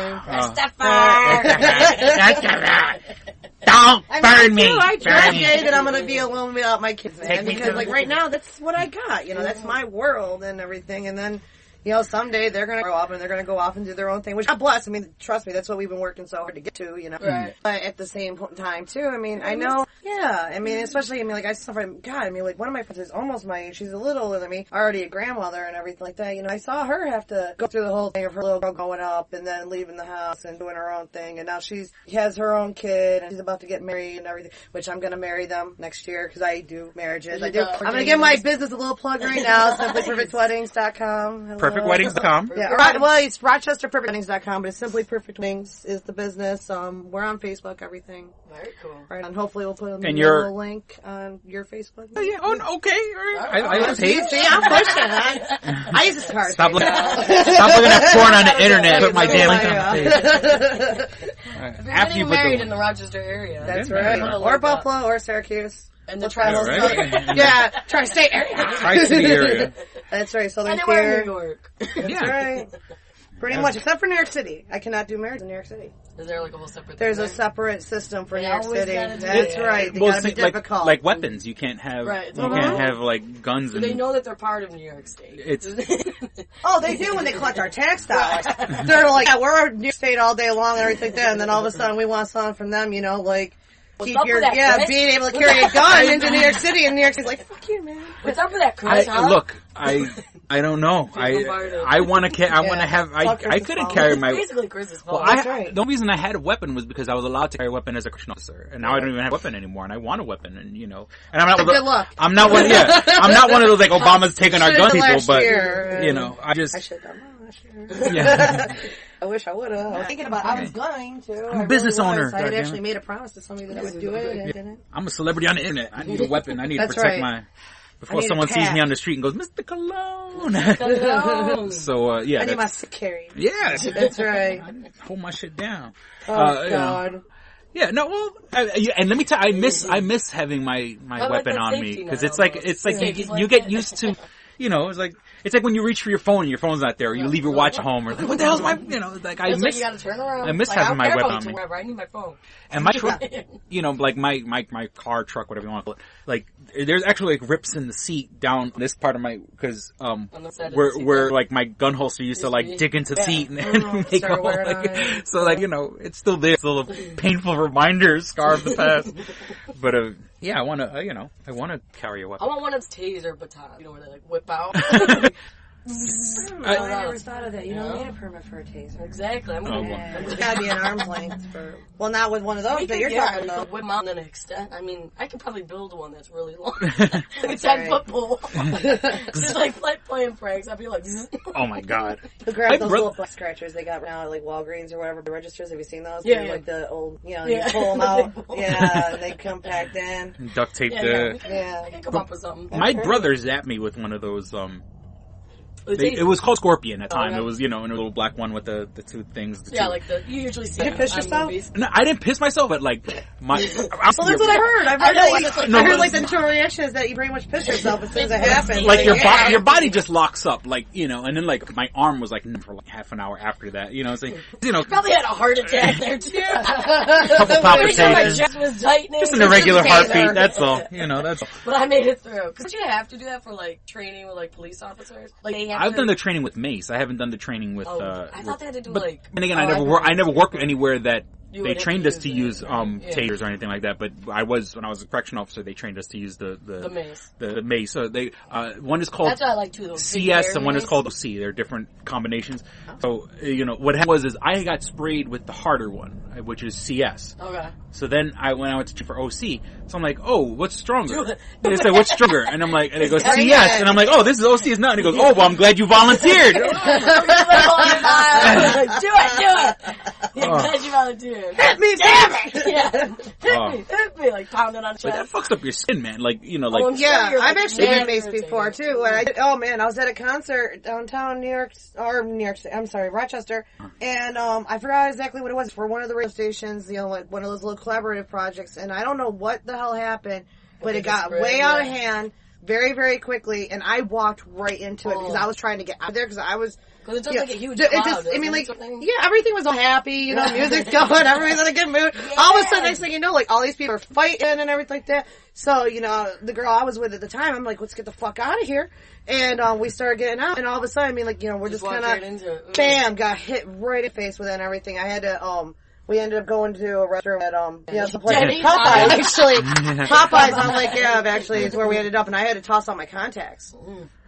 Don't burn me. I dread day that I'm going to be alone without my kids, man. Because, like, right now, that's what I got. You know, that's my world and everything. And then, you know, someday they're going to grow up and they're going to go off and do their own thing, which I'm blessed. I mean, trust me, that's what we've been working so hard to get to, you know. Right. But at the same time, too, I mean, I know, yeah, I mean, especially, I mean, like, I suffer, God, I mean, like, one of my friends is almost my age. She's a little older than me, already a grandmother and everything like that. You know, I saw her have to go through the whole thing of her little girl growing up and then leaving the house and doing her own thing. And now she has her own kid and she's about to get married and everything, which I'm going to marry them next year because I do marriages. I'm going to give my business a little plug right now, simplyperfectweddings.com. Perfectweddings.com. Yeah, well, it's RochesterPerfectWeddings.com, but it's Simply Perfect Wings is the business. We're on Facebook, everything. Very cool. Right, and hopefully we'll put a little link on your Facebook. Oh, yeah. Oh, okay. I like See, I'm pushing. I use this card. Stop looking at porn on the internet. Put my damn link on the page. If you're getting married in the Rochester area. That's right. Or Buffalo or Syracuse. And the Tri-State area. Yeah, Tri-State area. Tri-City area. That's right, Southern Anywhere in New York. That's right. Pretty much, except for New York City. I cannot do marriage in New York City. Is there like a whole separate There's thing a separate system for New York always City. gotta do That's it. right. They gotta be difficult. Like weapons. You can't have, Right. you can't have like guns and... They know that they're part of New York State. Oh, they do when they collect our tax dollars. They're like, yeah, we're New York State all day long and everything like that, and then all of a sudden we want something from them, you know, like... What's keep up your with that, Chris? being able to carry a gun into New York City, and New York City's like, fuck you, man. What's up with that, Chris? Look, I don't know. I want to. I want to have. I couldn't carry my. Basically, Chris's fault. Well, the only reason I had a weapon was because I was allowed to carry a weapon as a correctional officer, and now I don't even have a weapon anymore, and I want a weapon, and you know, and I'm not. Good luck. I'm not one. Yeah, I'm not one of those like Obama's taking our gun people, but you know, I should have done last year. Yeah. I wish I would have. I was thinking about. I was going to. I'm a business owner. I had actually made a promise to somebody that I would do it, and I didn't. I'm a celebrity on the internet. I need a weapon. I need to protect my. Before someone sees me on the street and goes, Mr. Cologne. So, yeah. I need my sick carry. Yeah. That's right. I hold my shit down. Oh, God. Yeah, no, well, and let me tell you, I miss having my weapon on me. Because it's like you get used to, you know, it's like when you reach for your phone and your phone's not there, or you leave your watch at home, or like, what the hell's my, you know, like I miss. You gotta turn around. I miss having my weapon on me. I need my phone. And my truck, you know, like my car, truck, whatever you want to call it, like there's actually like rips in the seat down this part of my, because where like my gun holster used to like dig into the seat and make a hole. Like, so like, you know, it's still there. It's still a painful reminder, scar of the past. But yeah, I want to, you know, I want to carry a weapon. I want one of those taser batons, you know, where they like whip out. I never thought of that. You don't need a permit for a taser. Exactly. It's gotta be an arm's length for. Well, not with one of those that you're talking about. Whip out and extend. I mean, I could probably build one that's really long, like a 10-foot pole. Just like playing pranks. I'd be like, oh my god. Grab those little butt scratchers they got now at like Walgreens or whatever. The registers. Have you seen those? Yeah. Like the old, you know, you pull them out. Yeah, and they come packed in. Duct tape I can come up with something. My brother zapped me with one of those. It was called Scorpion at the time. Okay. It was, in a little black one with the two things. You usually see Did you piss yourself? movies. No, I didn't piss myself, but like Well, that's what I heard. I've heard like the natural reaction is that you pretty much piss yourself as soon as it happens. Like your body just locks up, like, and then like my arm was like numb for like half an hour after that. It's like, Probably had a heart attack there too. couple palpitations, just an irregular heartbeat. That's all. That's all. But I made it through. Because you have to do that for like training with like police officers. Like I've done the training with mace. I haven't done the training with. I thought they had to do And again, I never worked anywhere that they trained us to use tasers or anything like that. But when I was a correction officer, they trained us to use the mace. The mace. So they one is called that's what I like too. Those CS and one is called OC. They're different combinations. So what happened was I got sprayed with the harder one, which is CS. Okay. So then when I went to check for OC, so I'm like, oh, what's stronger? They said, what's stronger? And I'm like, and it goes CS, and I'm like, oh, this is OC is not. And he goes, oh, well, I'm glad you volunteered. Do it. Yeah, glad you volunteered. Hit me, damn it! Yeah, hit me, like pounding on chest. But that fucks up your skin, man. Like, I've actually been maced before too. I was at a concert downtown Rochester, and I forgot exactly what it was for one of the radio stations. Like one of those little collaborative projects, and I don't know what the hell happened, but it got way out of hand very, very quickly, and I walked right into it because I was trying to get out of there because I was. Because it's just like a huge cloud, everything was all happy, music's going, everybody's in a good mood. Yeah. All of a sudden, next thing you know, like, all these people are fighting and everything like that. So, the girl I was with at the time, I'm like, let's get the fuck out of here. And, we started getting out, and all of a sudden, we're just kind of, bam, got hit right in the face with it and everything. I had to, we ended up going to a restaurant at, Popeyes, actually. Popeyes on Lake Ave, actually, is where we ended up, and I had to toss out my contacts.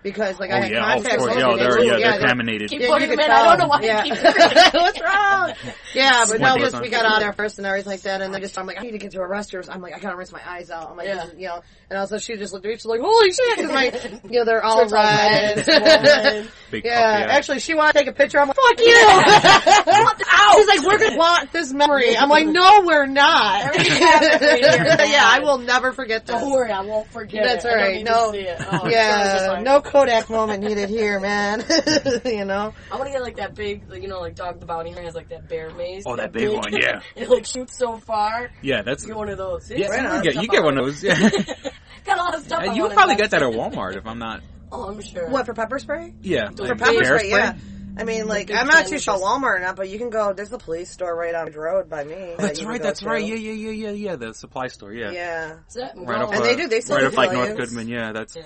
Because, I had contacts. They're contaminated. Keep putting them in. I don't know why you keep what's wrong? Yeah, but no, we got out there first and everything like that, and then I'm like, I need to get to a restroom. I'm like, I gotta rinse my eyes out. I'm like, and also she just looked at me, she's like, holy shit, because they're all red. Actually, she wanted to take a picture. I'm like, fuck you! She's like, we're gonna want this memory. I'm like, no, we're not. I will never forget this. Don't worry, I won't forget. That's alright. No, no Kodak moment needed here, man. I want to get like that big, like Dog the Bounty Hunter has like that bear maze. Oh, that big one, yeah. It like shoots so far. Yeah, that's. Get one of those. Yeah, you get one of those. Yeah. Got a lot of stuff. You can probably get that at Walmart if I'm not. Oh, I'm sure. What, for pepper spray? Yeah, for pepper spray. Yeah. I mean, I'm not too sure Walmart or not, but you can go. There's the police store right on the road by me. That's right. Yeah. The supply store. Yeah. Yeah. Right up, and they still right up like North Goodman. Yeah, that's.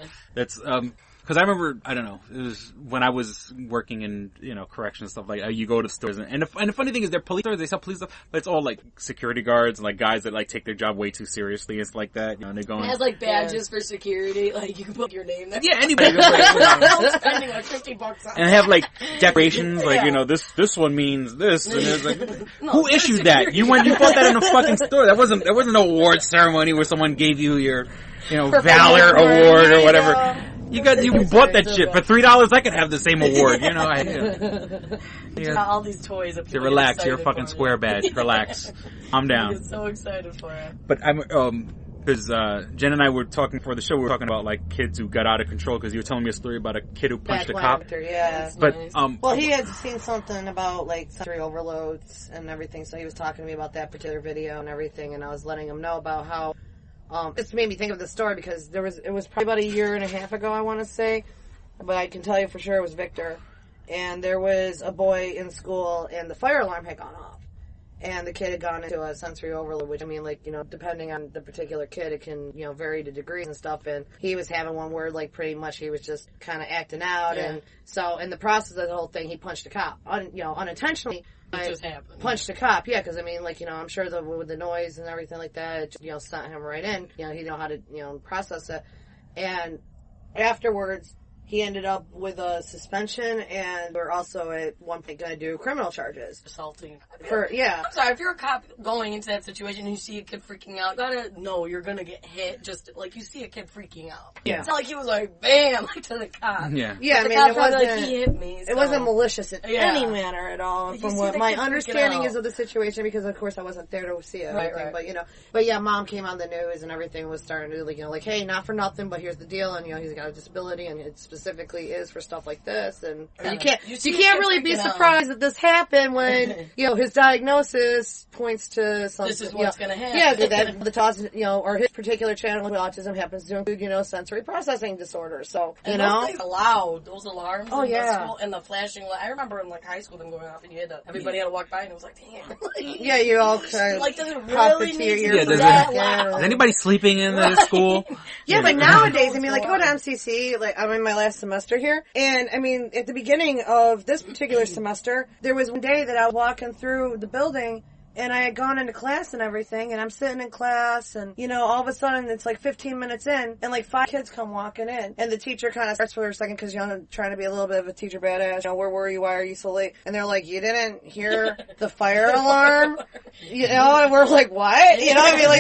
Because I remember, I don't know, it was when I was working in, corrections stuff, like, you go to stores, and the funny thing is, they're police stores, they sell police stuff, but it's all, like, security guards, and, like, guys that, like, take their job way too seriously, it's like that, and they go It has, like, badges for security, like, you can put your name there. Yeah, anybody can put it. Spending, like, $50 on it. And have, like, decorations, like, this one means this, and it's like, who issued that? You bought that in a fucking store, that wasn't an award ceremony where someone gave you your, Valor Award or whatever. You bought that shit for $3. I could have the same award, Got all these toys up here. Relax, you're a fucking square badge. Relax, I'm down. I'm so excited for it. But because Jen and I were talking before the show, we were talking about like kids who got out of control. Because you were telling me a story about a kid who punched a cop. Yeah, but well, he had seen something about like sensory overloads and everything, so he was talking to me about that particular video and everything, and I was letting him know about how. This made me think of the story because it was probably about a year and a half ago, I want to say, but I can tell you for sure it was Victor. And there was a boy in school and the fire alarm had gone off. And the kid had gone into a sensory overload, which, I mean, like, depending on the particular kid, it can, vary to degrees and stuff. And he was having one where, like, pretty much he was just kind of acting out. Yeah. And so in the process of the whole thing, he punched a cop, unintentionally. It just happened. Punched a cop, yeah, because I mean, like, I'm sure with the noise and everything like that, it, sent him right in. He know how to, process it. And afterwards, he ended up with a suspension, and we're also at one point going to do criminal charges. Assaulting. I'm sorry, if you're a cop going into that situation and you see a kid freaking out, you gotta know you're gonna get hit just like you see a kid freaking out. Yeah. It's not like he was like, bam, like to the cop. Yeah. Yeah, I mean, it wasn't, like, he hit me. So. It wasn't malicious in any manner at all, from what my understanding is of the situation, because of course I wasn't there to see it. Right. But yeah, Mom came on the news and everything was starting to, like, hey, not for nothing, but here's the deal, and, he's got a disability, and it's specifically is for stuff like this, and you You can't really be surprised that this happened when his diagnosis points to something. This is what's going to happen. Yeah, that the autism, or his particular channel with autism happens to include sensory processing disorders. So and those things are loud. Those alarms. Oh, in yeah. the school, and the flashing light. I remember in high school them going off, and everybody had to walk by, and it was like, damn. Yeah, you all kind of does it really need to be is anybody sleeping in the school? Yeah, but nowadays, I go to MCC, I'm in my last semester here, and at the beginning of this particular semester, there was one day that I was walking through the building, and I had gone into class and everything, and I'm sitting in class, and, all of a sudden, it's 15 minutes in, and 5 kids come walking in, and the teacher kind of starts for a second, because, I'm trying to be a little bit of a teacher badass, where were you, why are you so late? And they're like, you didn't hear the fire alarm? And we're like, what?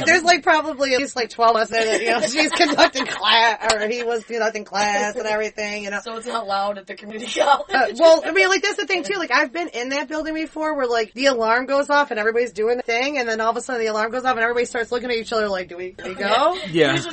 There's probably at least 12 of us there that, she's conducting class, or he was conducting class and everything, So it's not loud at the community college. That's the thing too, I've been in that building before where, the alarm goes off and everybody's doing the thing, and then all of a sudden the alarm goes off and everybody starts looking at each other like, do we go? Yeah. Is it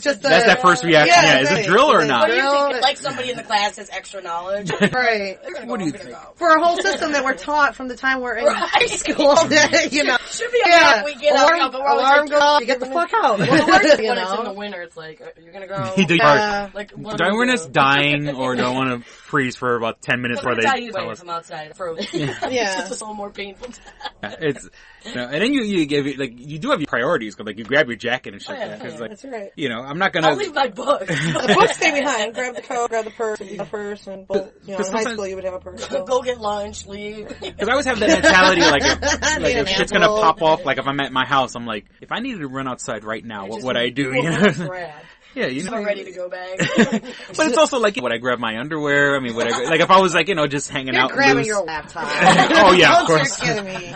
just that's that first reaction. Yeah, is it drill or not? What do you think? Somebody in the class has extra knowledge. Right. What do you think? For a whole system that we're taught from the time we're in high school, Should be a we get out, but we're alarm goes off, you get the fuck out. Well, the worst when it's in the winter, it's you're gonna go. Do I want to dying, or do I want to freeze for about 10 minutes before they tell us? From outside, frozen. Yeah. It's just a little more painful. It's and then you give you do have your priorities, because you grab your jacket and shit. That's right. I'm not gonna. I'll leave my books. The books stay behind. Grab the coat, grab the purse, and a purse, and both. In high school you would have a purse. So. Go get lunch, leave. Because I always have that mentality, if shit's gonna pop off, if I'm at my house, I'm like, if I needed to run outside right now, what would I do? Yeah, I'm ready to go back. But it's also would I grab my underwear? Would I if I was just hanging out grabbing loose. Your laptop. Oh yeah, of course. You're kidding me. In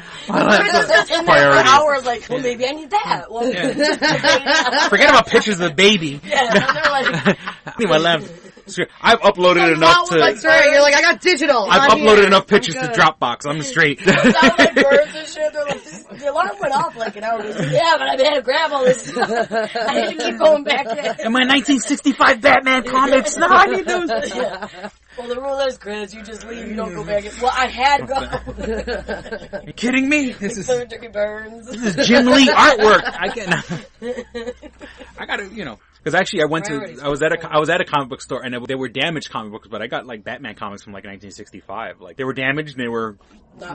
there for hours, maybe I need that. Well, forget about pictures of the baby. Yeah, I need my lamp. I've uploaded enough to. That's right. You're I got digital. I've uploaded enough pictures to Dropbox. I'm straight. Sound like birds and shit. They're the alarm went off an hour ago. Yeah, but I had to grab all this stuff. I had to keep going back in. And my 1965 Batman comics. No, I need those. Yeah. Well, the rule is, Chris, you just leave. You don't go back in. Well, I had to go. Are you kidding me? This is Burns. This is Jim Lee artwork. I gotta, because actually I was at a comic book store, and they were damaged comic books, but I got Batman comics from 1965. They were damaged and they were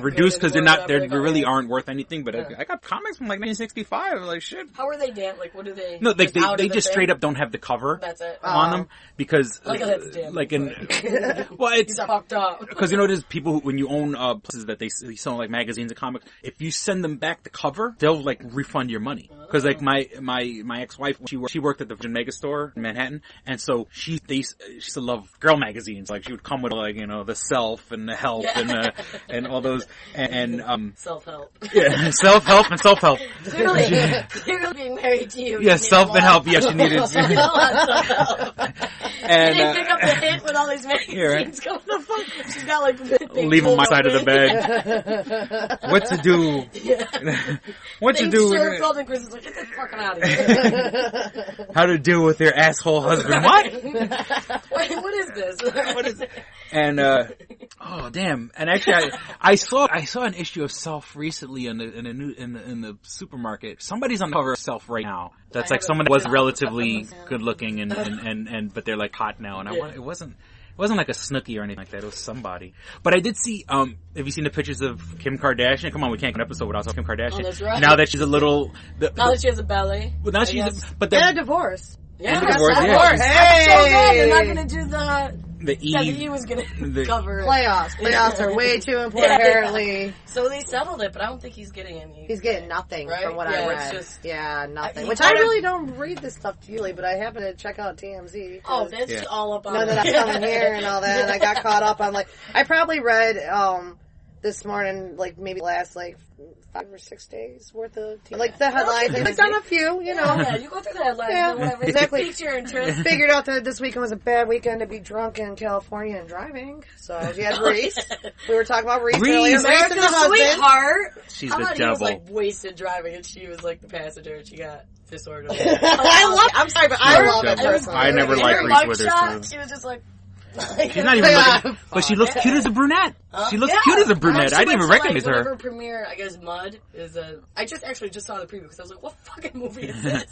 reduced because they really aren't worth anything. But I got comics from 1965. Shit. How are they damaged? What do they? No, they just straight up don't have the cover. That's it. On them because it's fucked up. Because there's people who, when you own places that they sell magazines and comics, if you send them back the cover, they'll refund your money. Because my ex-wife, she worked at the Mega Store in Manhattan, and so she used to love girl magazines. She would come with the Self and the Help and all those and self-help. Yeah, self-help and self-help. Clearly being married to you. Yeah, self and help. Yeah, she needed. Self-help. And they pick up the hit with all these magazines. Come the fuck. She's got leave on my side of the bed. What to do? Yeah. What to do? Chris is get this fucking out of here. How to deal with your asshole husband? What? What is this? What is it? And oh damn! And actually, I saw an issue of Self recently in the supermarket. Somebody's on the cover of Self right now. That's someone that was relatively good looking and but they're hot now. And it wasn't like a Snooki or anything like that. It was somebody. But I did see, have you seen the pictures of Kim Kardashian? Come on, we can't get an episode without Kim Kardashian. Oh, that's right. Now that she's a little... now that she has a belly. Well, now she's... And a divorce. Yeah, and a divorce, yeah. Hey! I'm so glad they're not going to do the E was going to cover it. Playoffs are way too important, apparently. So they settled it, but I don't think he's getting any. He's getting nothing, right? from what I read. It's just, nothing. Which I really don't read this stuff usually, but I happen to check out TMZ. Oh, that's all about it. Now that I'm coming here and all that, and I got caught up on I probably read, this morning, like maybe last 5 or 6 days worth of TV. Like the headlines. I've done a few, you know. Yeah, you go through the headlines. Yeah, whatever. exactly. Piques your interest. Figured out that this weekend was a bad weekend to be drunk in California and driving. So we had Reese. We were talking about Reese earlier. America's Reese and the sweetheart. She's I the thought devil. he was like wasted driving, and she was like the passenger, and she got disorderly. I love. I'm sorry, but I love it. Personally. I never liked Reese Witherspoon. She was just like. She's not even looking, but she looks cute as a brunette. She looks cute as a brunette. I didn't even recognize her. Whatever premiere, I guess Mud is a. I just saw the preview because I was like, "What fucking movie is this?"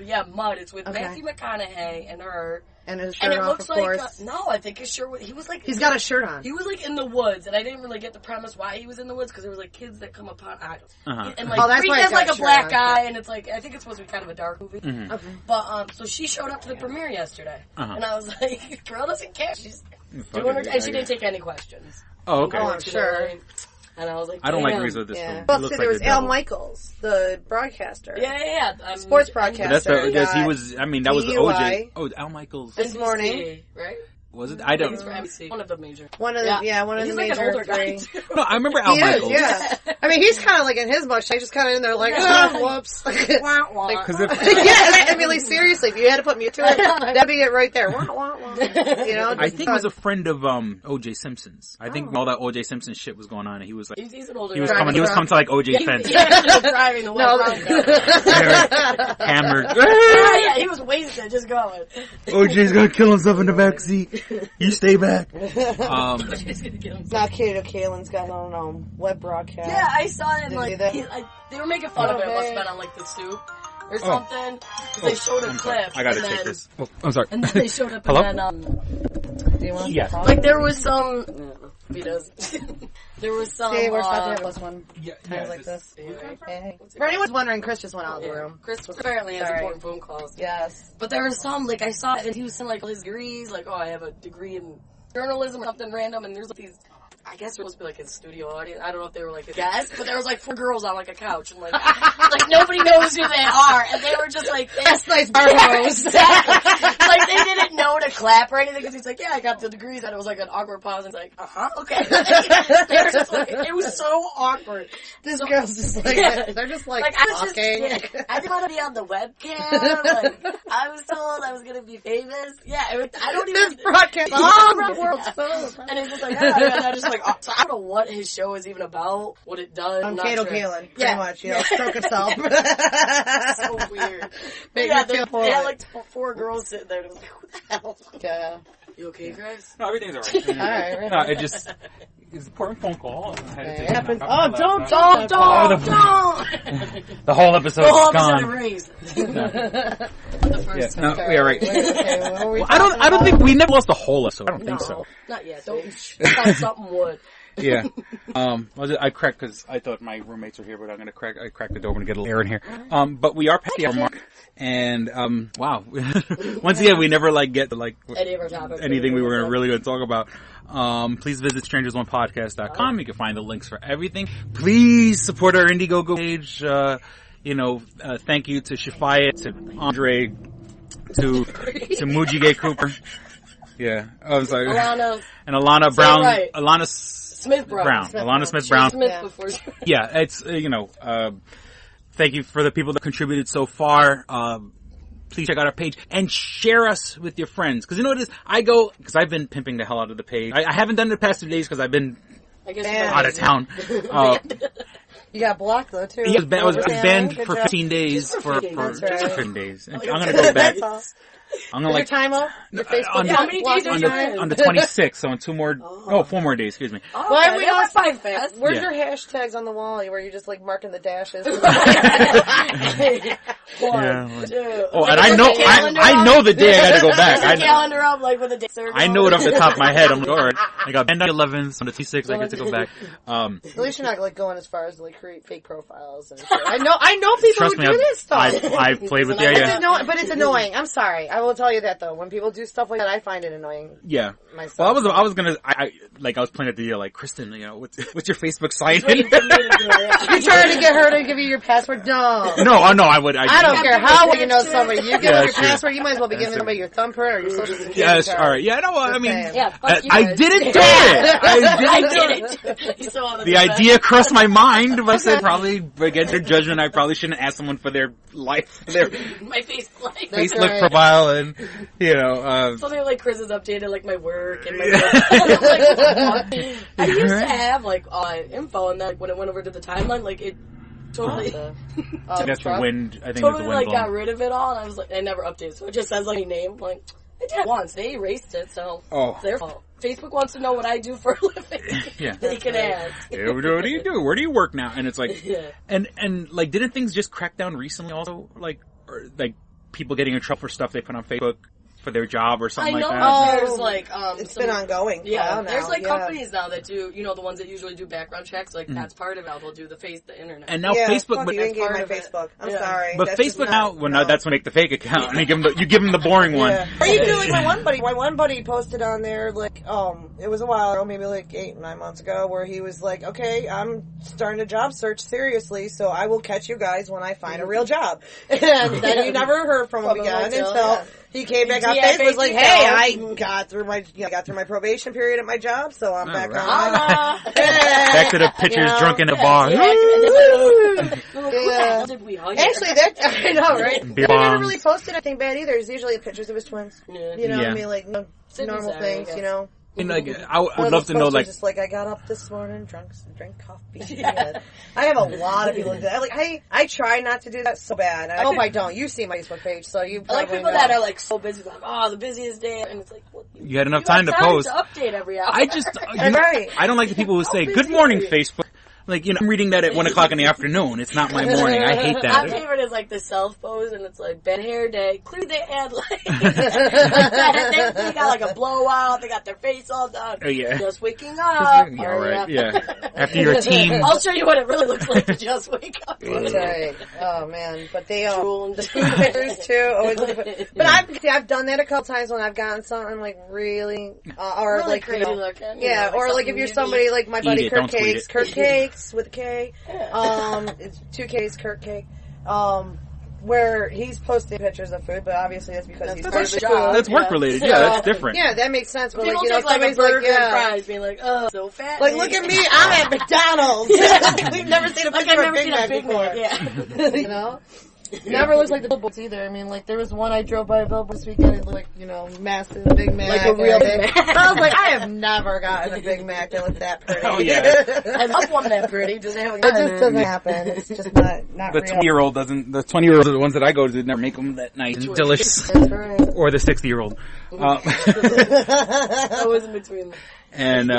Yeah, Mud. It's with Matthew McConaughey and her. And his shirt off, looks of course. No, I think his shirt. He was like. He's got a shirt on. He was like in the woods, and I didn't really get the premise why he was in the woods because there was like kids that come upon. And like that's why has like a black on. guy, and it's like I think it's supposed to be kind of a dark movie. Mm-hmm. Okay. But so she showed up to the premiere yesterday, and I was like, "Girl doesn't care. She's doing her," and she didn't take any questions. Oh, okay. Oh, I'm sure. And I was like, I don't like Reese Witherspoon. Yeah. Well, there was Al Michaels, the broadcaster. Yeah. Sports broadcaster. That's he was. I mean, that was OJ. Oh, Al Michaels. This morning, right? Was it? I don't. One of the major. One of the He's major like an older guy. No, I remember Al Michaels. Yeah. I mean, he's kind of like in his mustache, just kind of in there like, oh, whoops. I mean, like, seriously, if you had to put mute to it, that'd be it right there. You know? I think he was a friend of O.J. Simpson's. I think all that O.J. Simpson shit was going on, and he was like, he's an older he was coming to like O.J. fence. Driving the hammered. Yeah, he was wasted, just going. O.J.'s gonna kill himself in the back seat. You stay back. Not Kato Kalen's got web broadcast. Yeah, I saw it. And, they were making fun of it. It must have been on like the Soup or something. Because they showed a clip. I gotta take this. Oh, I'm sorry. And then they showed up. Hello? And then do you want to like there was some. He does. There was some. Hey, we're about to have this one. Yeah, like this. Hey. For anyone wondering, Chris just went out of the room. Chris apparently has important phone calls. Yes. But there was some, like, I saw it, and he was saying, like, his degrees, like, I have a degree in journalism or something random, and there's, like, these, I guess it was supposed to be, like, his studio audience. I don't know if they were, like, his guests, but there was, like, 4 girls on, like, a couch, and, like, nobody knows who they are, and they were just, like, that's nice bar host. Like, they didn't know to clap or anything, because he's like, yeah, I got the degrees, and it was, like, an awkward pause, and it's like, okay. They were just, like, it was so awkward. This girl's just like, they're just, like I was talking. I didn't want to be on the webcam, like, I was told I was going to be famous. Yeah, I don't even... This broadcast all the world's phone. And it's just like, and I just like, so I don't know what his show is even about, what it does. I'm Kato Kalen, pretty much, stroke himself. So weird. They had like 4 girls sitting there, and I was like, who the hell? Yeah. You okay, Chris? No, everything's alright. Alright. No, it just... It's an important phone call. It happens. Oh, don't! The whole episode is gone. The first time. No, yeah, right. Well, I don't think we never lost the whole episode. I don't think so. Not yet. Don't. Thought something would. Yeah. I cracked because I thought my roommates were here, but I crack the door and get a little air in here. But we are past the hour mark. And, wow. Once again, we never, get to, any of our topics. Anything we were really going to talk about. Please visit strangersonepodcast.com. You can find the links for everything. Please support our Indiegogo page. Thank you to Shafaya, to Andre, to Mujige Cooper. Yeah. Oh, I'm sorry. Alana Brown. Right. Alana Smith Brown. Alana Smith Brown. Smith before. Yeah, it's, thank you for the people that contributed so far. Please check out our page and share us with your friends. Because you know what it is? Because I've been pimping the hell out of the page. I haven't done it the past 2 days because I've been out of town. You got blocked though too. Yeah, I was banned for 15 days. For 15 days. I'm going to go back. I'm gonna your time up? Your Facebook? How many days are you on the 26th, so in 4 more days, excuse me. Oh, why are we not fine fast? Where's your hashtags on the wall where you're just marking the dashes? One, two. Oh, and I know the day I gotta go back. I calendar up with the day. I know it off the top of my head. I'm like, alright, I got banned on the 11th, on the 26th, I get to go back. At least you're not going as far as to create fake profiles and shit. I know people who do this stuff. I've played with the idea. But it's annoying. I'm sorry. I I will tell you that though. When people do stuff like that, I find it annoying. Yeah. Myself. Well, I was gonna, I was playing at the deal, like, Kristen, you know, what's your Facebook sign? You're trying to get her to give you your password? No. No, I would. I don't care how well you know somebody. You give them your password, you might as well be giving somebody your thumbprint or your social security card. Yes, alright. Yeah, no, I mean, I didn't do it. I didn't do it. The idea crossed my mind, but I said probably against their judgment, I probably shouldn't ask someone for their life, their my Facebook Facebook profile, and you know, something like Chris has updated like my work and my work. I used to have like info, and then like, when it went over to the timeline, like it totally. That's the wind. I think totally it's the wind. Got rid of it all, and I was like, I never updated, so it just says like my name. I'm like, I did it once. They erased it, so it's their fault. Facebook wants to know what I do for a living. Yeah. They can ask. Yeah, what do you do? Where do you work now? And it's like, and like, didn't things just crack down recently also? Like people getting in trouble for stuff they put on Facebook for their job or something like that? I know there's like, it's been ongoing. Yeah, there's like companies now that do, you know, the ones that usually do background checks, like that's part of it. They'll do the internet. And now Facebook, but you didn't give my Facebook. I'm sorry. But Facebook now, that's when you make the fake account and you give them the boring one. Or you do like my one buddy posted on there like, it was a while ago, maybe like 8-9 months ago, where he was like, okay, I'm starting a job search seriously, so I will catch you guys when I find a real job. And then you never heard from him again until he came back on Facebook, was like, hey, I got through my probation period at my job, so I'm back on. Back to the pictures drunk in a bar. Actually, I know, right? He never really posted anything bad either. It's usually pictures of his twins. You know what I mean? Like, normal things, you know? I mean, like, I would love to know, like, just like, I got up this morning, drank coffee. I have a lot of people do that. Like, I try not to do that so bad. I hope I don't. You see my Facebook page, so you probably I like people that are like so busy, like, the busiest day, and it's like, well, you had enough time to post. To update every hour. I don't like the people who say, good morning, Facebook. Like, you know, I'm reading that at 1 o'clock in the afternoon. It's not my morning. I hate that. My favorite is like the self pose, and it's like bad hair day. Clearly they add like they got like a blowout. They got their face all done. Oh yeah, just waking up. All right, yeah. After your team, I'll show you what it really looks like to just wake up. Right. Oh man, but they the food pictures too. Always but I've done that a couple times when I've gotten something like really or really like crazy looking. Yeah, or like if you're somebody like my buddy Kurt Cakes with a K. It's 2 Ks, Kurt Cake. Where he's posting pictures of food, but obviously that's because he's part of the job. That's work related. Yeah, that's different. Yeah, that makes sense. But people like, take like a burger and fries, being like, oh, so fat. Like, look at me, I'm at McDonald's. We've never seen a picture of Big Mac before. Yeah. You know? Never looks like the billboards either. I mean, like, there was one I drove by a billboard this weekend, it looked like, you know, massive Big Mac. Like a real Big Mac. I was like, I have never gotten a Big Mac that was that pretty. Oh, yeah. I love one that pretty. It just doesn't happen. It's just not the real. 20-year-old doesn't, the 20-year-olds are the ones that I go to never make them that nice and delicious. Or the 60-year-old. I was in between. And,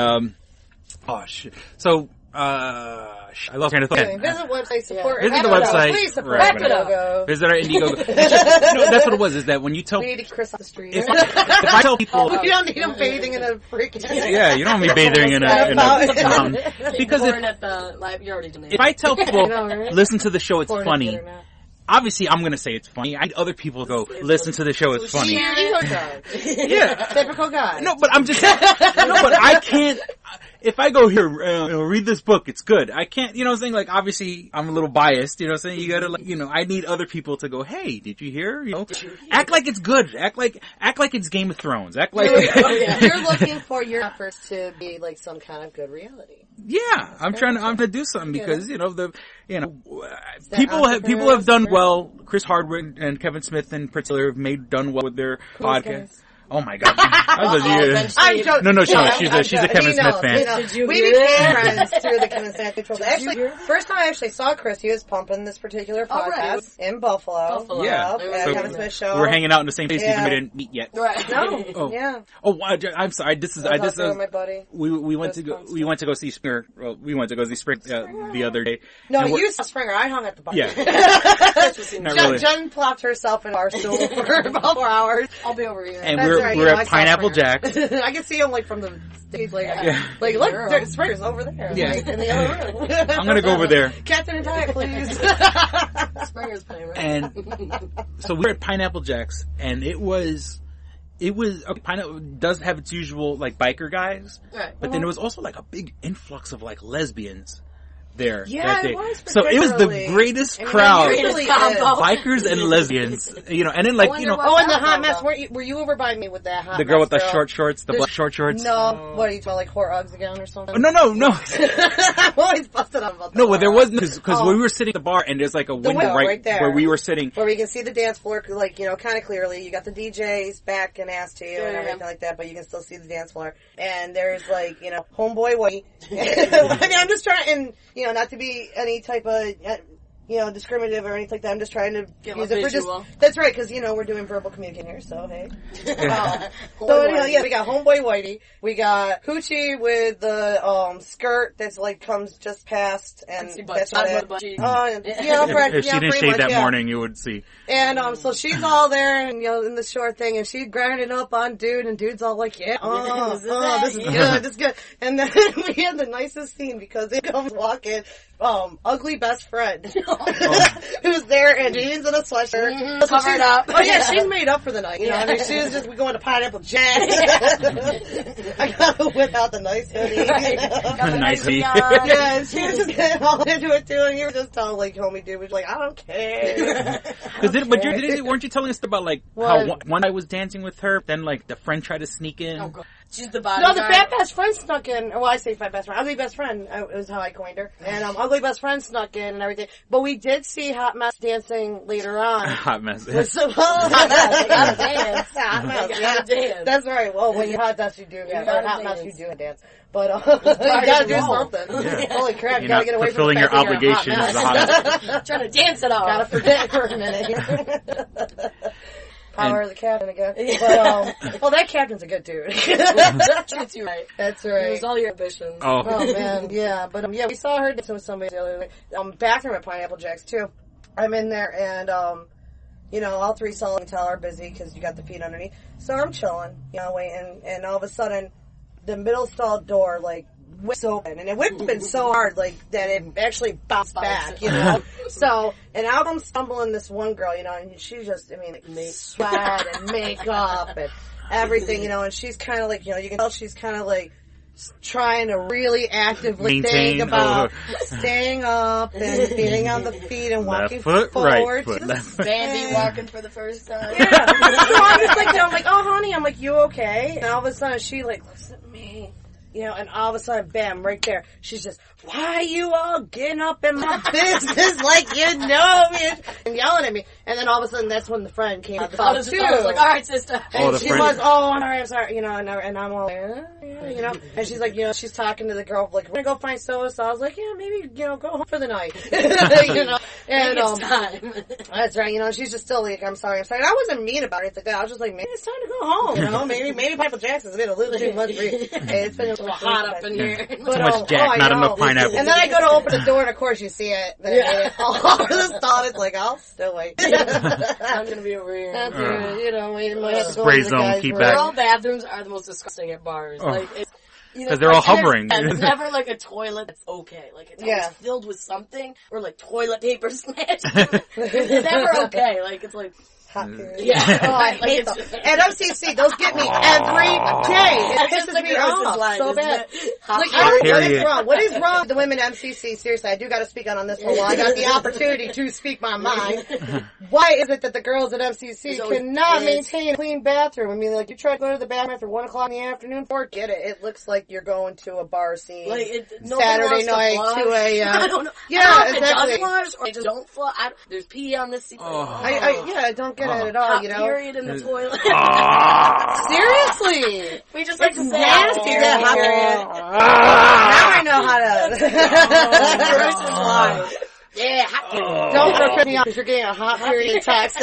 oh shit. So, I lost train of thought. Visit website support. Visit the website. Please support Indiegogo. Visit our Indiegogo. No, that's what it was. Is that when you tell we need to Chris on the street. If I tell people, you don't need him bathing in a freaking. Yeah, you don't want me bathing in a because if I tell people listen to the show, it's funny. Obviously, I'm going to say it's funny. I need other people to go, listen to the show, it's funny. Yeah. Typical guy. No, but I'm just, but I can't, if I go here, read this book, it's good. I can't, you know what I'm saying? Like, obviously, I'm a little biased, you know what I'm saying? You gotta, like, you know, I need other people to go, hey, did you hear? You know, act like it's good. Act like it's Game of Thrones. Act like. You're looking for your efforts to be like some kind of good reality. Yeah, I'm trying to do something because, people have done well. Chris Hardwick and Kevin Smith in particular have done well with their podcast. Oh my god! I'm joking. No, she's a Kevin Smith fan. We became friends through the Kevin Smith control. Actually, first time I actually saw Chris, he was pumping this particular podcast in Buffalo. Yeah, at Kevin Smith show. We're hanging out in the same place even we didn't meet yet. Right? No. Yeah. Oh, I'm sorry. This is my buddy. We went to go see Springer. Well, we went to go see Springer the other day. No, you saw Springer. I hung at the bar. Yeah. Jen plopped herself in our stool for about 4 hours. I'll be over here. And we're at Pineapple Jack's. I can see him like from the stage, like look, there's Springer's over there, like in the other room. I'm gonna go over there. Captain and Diet, please. Springer's playing, right? And so we were at Pineapple Jack's, and it was Pineapple does have its usual like biker guys, right? But then there was also like a big influx of like lesbians there. Yeah, it was. So it was the greatest crowd, really bikers and lesbians, you know. And then like and the hot mess. Were you over by me with that hot? The girl with the girl? short shorts, the black short shorts. No, what are you talking like whore Uggs again or something? No. I'm always busted up about that. No, well, there was because we were sitting at the bar and there's like a window right there where we were sitting, where we can see the dance floor, like kind of clearly. You got the DJ's back and ass to you and everything like that, but you can still see the dance floor. And there's like homeboy white. I mean, I'm just trying, and not to be any type of discriminative or anything like that. I'm just trying to use it for just. That's right, because we're doing verbal communication here. So hey. So anyhow, we got homeboy whitey. We got hoochie with the skirt that's like comes just past, and that's if she didn't shave that morning, you would see. And so she's all there, and in the short thing, and she's grinding up on dude, and dude's all like, this is good, this is good. And then we had the nicest scene because it comes walking. Ugly best friend who's there in jeans and a sweatshirt, covered up. Oh yeah, she's made up for the night. I mean, she was just we going to Pineapple Jack's. I gotta whip out the nice hoodie. Nice hoodie. Yeah, she was just getting all into it too, and you were just telling like homie dude was like, I don't care. Weren't you telling us about like how one guy was dancing with her, then like the friend tried to sneak in? Oh, God. She's the body. No, the fat best friend snuck in. Well, I say fat best friend. Ugly best friend is how I coined her. And ugly best friend snuck in and everything. But we did see Hot Mess dancing later on. Hot Mess. Hot Mess. You gotta dance. Hot Mess. You gotta dance. That's right. Well, when you're Hot Mess, you do dance. Or Hot Mess, you do dance. But you gotta do something. Yeah. Holy crap! You gotta get away from fulfilling your obligations. Trying to dance it off. Gotta forget for a minute. Power of the captain again. But, that captain's a good dude. Treats you right. That's right. It was all your ambitions. Oh man, yeah. But, we saw her dancing with somebody the other day. Bathroom at Pineapple Jack's, too. I'm in there, and, all three Sully and Tel are busy because you got the feet underneath. So I'm chilling, waiting, and all of a sudden, the middle stall door, like, whipped open, and it whipped open so hard, like, that it actually bounced back, So, and out I'm stumbling this one girl, and she's just, sweat and makeup and everything, and she's kind of like, you can tell she's kind of like trying to really actively think about staying up and being on the feet and walking forward. Right foot, Bambi walking for the first time. Yeah. So I'm just like, I'm like, oh honey, I'm like, you okay? And all of a sudden she like looks at me. And all of a sudden, bam, right there. She's just, why are you all getting up in my business like you know me? And yelling at me. And then all of a sudden, that's when the friend came out the phone, too. I was like, all right, sister. And she was, I'm sorry, and I'm all like, and she's like, she's talking to the girl, like, we're going to go find so-and-so. I was like, yeah, maybe, go home for the night. And, it's time. That's right, and she's just still like, I'm sorry. And I wasn't mean about it like that. I was just like, maybe it's time to go home, maybe Pineapple Jackson's been a little too much for you. It's been hot up in here. Too much Jack, not enough pineapple. And then I go to open the door, and of course you see it. Then all over the stall. It's like, I'll still wait. I'm gonna be over here. That's right. Spray zone, keep back. All bathrooms are the most disgusting at bars. Like, it's, because they're all hovering. There's never like a toilet that's okay. Like it's always filled with something, or like toilet paper smashed. It's never okay. Like it's like. Hot period. Yeah. Oh, I hate those. At MCC, those get me every day. It pisses me off so bad. What is wrong? What is wrong with the women at MCC? Seriously, I do got to speak on this one while I got the opportunity to speak my mind. Why is it that the girls at MCC cannot maintain a clean bathroom? I mean, like, you try to go to the bathroom after 1 o'clock in the afternoon, forget it. It looks like you're going to a bar scene. Like, Saturday night, 2 a.m. I don't know. Yeah, exactly. Flush, or they just don't flush. There's pee on the seat. I don't get it at all, period in the toilet. Seriously, we just like to say nasty. Hot period. Now I know how to. Yeah, hot period. Don't rip me off because you're getting a hot period text.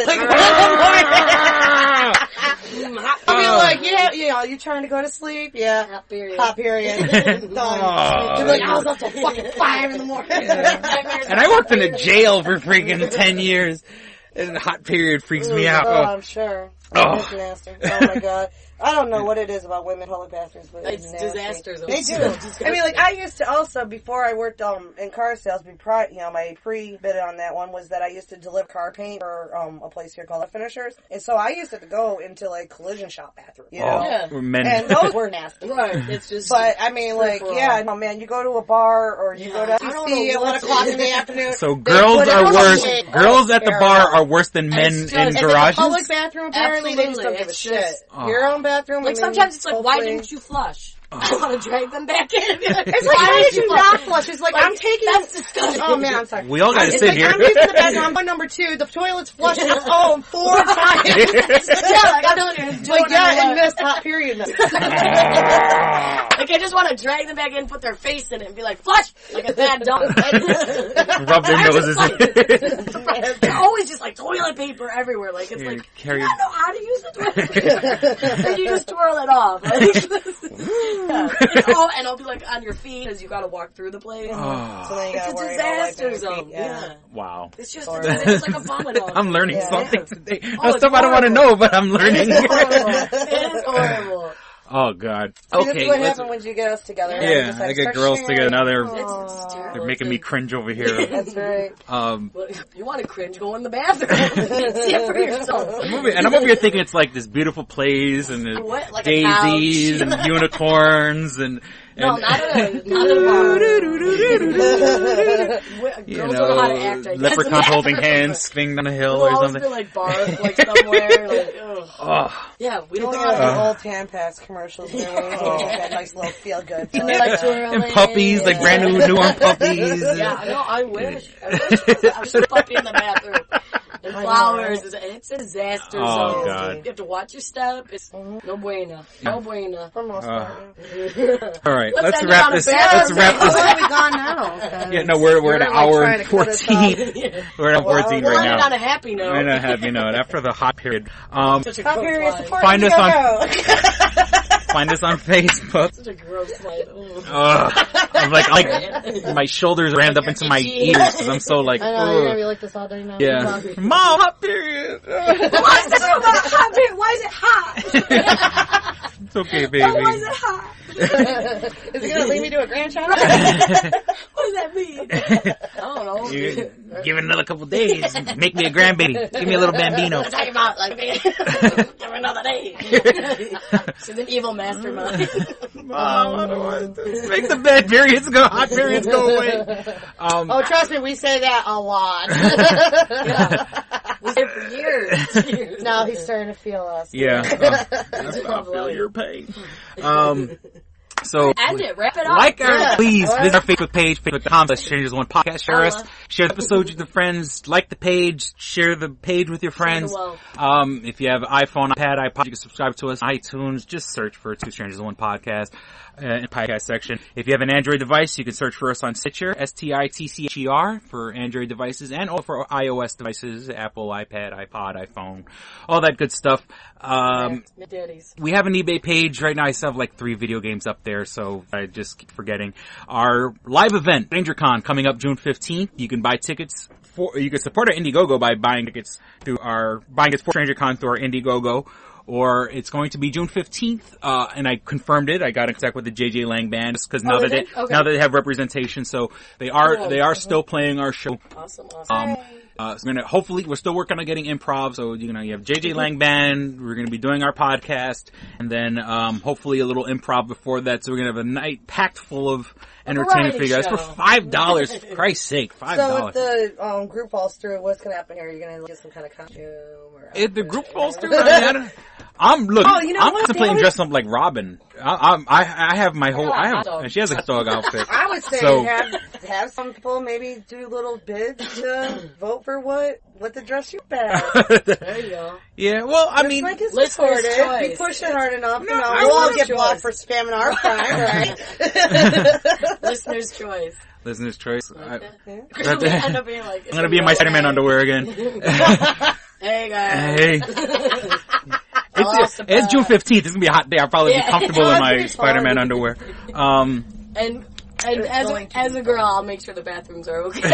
I'll be like, you're trying to go to sleep. Yeah, hot period. Hot period. Done. You're like, I was up till fucking 5 in the morning. And I worked in a jail for freaking 10 years. And hot period freaks me out. Oh, I'm sure. It's nasty. Oh my god. I don't know what it is about women public bathrooms, but it's nasty. Disasters. They do. I mean, like, I used to also, before I worked in car sales, my pre-bid on that one was that I used to deliver car paint for a place here called Finishers. And so I used to go into, like, collision shop bathrooms, you know? Yeah. And those were nasty. Right. It's just... But, I mean, like, yeah, no, man, you go to a bar or you go to DC at 1 o'clock in the afternoon. So girls are worse. Girls at the bar are worse than men in garages? In the public bathroom, apparently, they just don't give a shit. Your own bathroom, like, sometimes it's like, why didn't you flush? I want to drag them back in. It's like, why did you not flush? It's like, I'm taking... That's disgusting. Oh, man, I'm sorry. We all gotta sit here. I'm using the bathroom. I'm going number 2. The toilet's flushing its own 4 times. And missed hot period. Like, I just want to drag them back in, put their face in it, and be like, flush! Like a bad dog. Rub their noses in. They're always just like toilet paper everywhere. Like, it's like, I don't know how to use the toilet paper. And you just twirl it off. Like, and I'll be like on your feet because you got to walk through the place. Oh. So then you it's a disaster zone. Yeah. Wow. It's just it's like a vomit. I'm learning something today. Stuff I don't want to know, but I'm learning. It is horrible. Oh God. Okay. This is what happened when you get us together. Yeah, I get girls together. Now they're making me cringe over here. That's right. You want to cringe? Go in the bathroom. See it for yourself. And I'm over here thinking it's like this beautiful place and like daisies and unicorns and. No, not a bar. Girls don't know how to act. Leprechaun holding hands, swinging down a hill or something. We'll like bars, like somewhere. Like, yeah, we don't have the old Tampax commercials where we that nice little feel good. And puppies, like brand new newborn puppies. Yeah, I know. I wish I was a puppy in the bathroom. And flowers, it's a disaster zone. Oh, God. You have to watch your step. It's no bueno. No bueno. For most part. All right, let's wrap this. Let's wrap this. Where are we gone now? Yeah, no, we're at an hour and 14. We're at 14 right now. We're on a happy note. We're on a happy note. After the hot period. Find us on Facebook. Such a gross light. I'm like my shoulders rammed up into my ears because I'm so like. I know, you're gonna be like this all day now. Yeah. Mom, hot period. Why is this about hot period? Why is it hot? It's okay, baby. Why is it hot? Is it gonna lead me to a grandchild? What does that mean? I don't know. Give it another couple days. Make me a grandbaby. Give me a little bambino. I'm talking about like give her another day. She's an evil mastermind. Mom, I don't want to make the bad periods go. Hot periods go away. Trust me, we say that a lot. We say it for years. Now he's starting to feel us. Yeah. I feel your pain. So end it, wrap it up. Please visit our Facebook page, facebook.com/Strangers1Podcast. Share us, share the episode with your friends, like the page, share the page with your friends. If you have iPhone, iPad, iPod, you can subscribe to us on iTunes. Just search for Two Strangers and One Podcast in the podcast section. If you have an Android device, you can search for us on Stitcher, STITCHER for Android devices, and all for iOS devices, Apple, iPad, iPod, iPhone, all that good stuff. We have an eBay page right now. I still have like 3 video games up there, so I just keep forgetting. Our live event, StrangerCon, coming up June 15th. You can buy tickets you can support our Indiegogo by buying tickets for StrangerCon through our Indiegogo. Or it's going to be June 15th, and I confirmed it. I got in contact with the JJ Lang Band because now that they have representation, so they are still playing our show. Awesome. Hopefully, we're still working on getting improv. So you have JJ Lang Band. We're gonna be doing our podcast, and then hopefully a little improv before that. So we're gonna have a night packed full of entertainment for you guys for $5. For Christ's sake, $5. So if the group falls through, what's gonna happen here? You're gonna get some kind of costume, or if the group falls through, I'm contemplating dressing up like Robin. I have my whole. She has a dog outfit. I would say have some people maybe do little bids to vote for what the dress you best. There you go. Yeah, well, I mean, let's support it. We push it hard enough. We'll all get blocked for spamming our crime, right? Listener's choice. Listener's choice. I'm end up being like, gonna be in my Spider-Man underwear again. Hey guys. Hey. It's June 15th. It's gonna be a hot day. I'll probably be comfortable in my Spider-Man underwear. And And as a girl, I'll make sure the bathrooms are okay.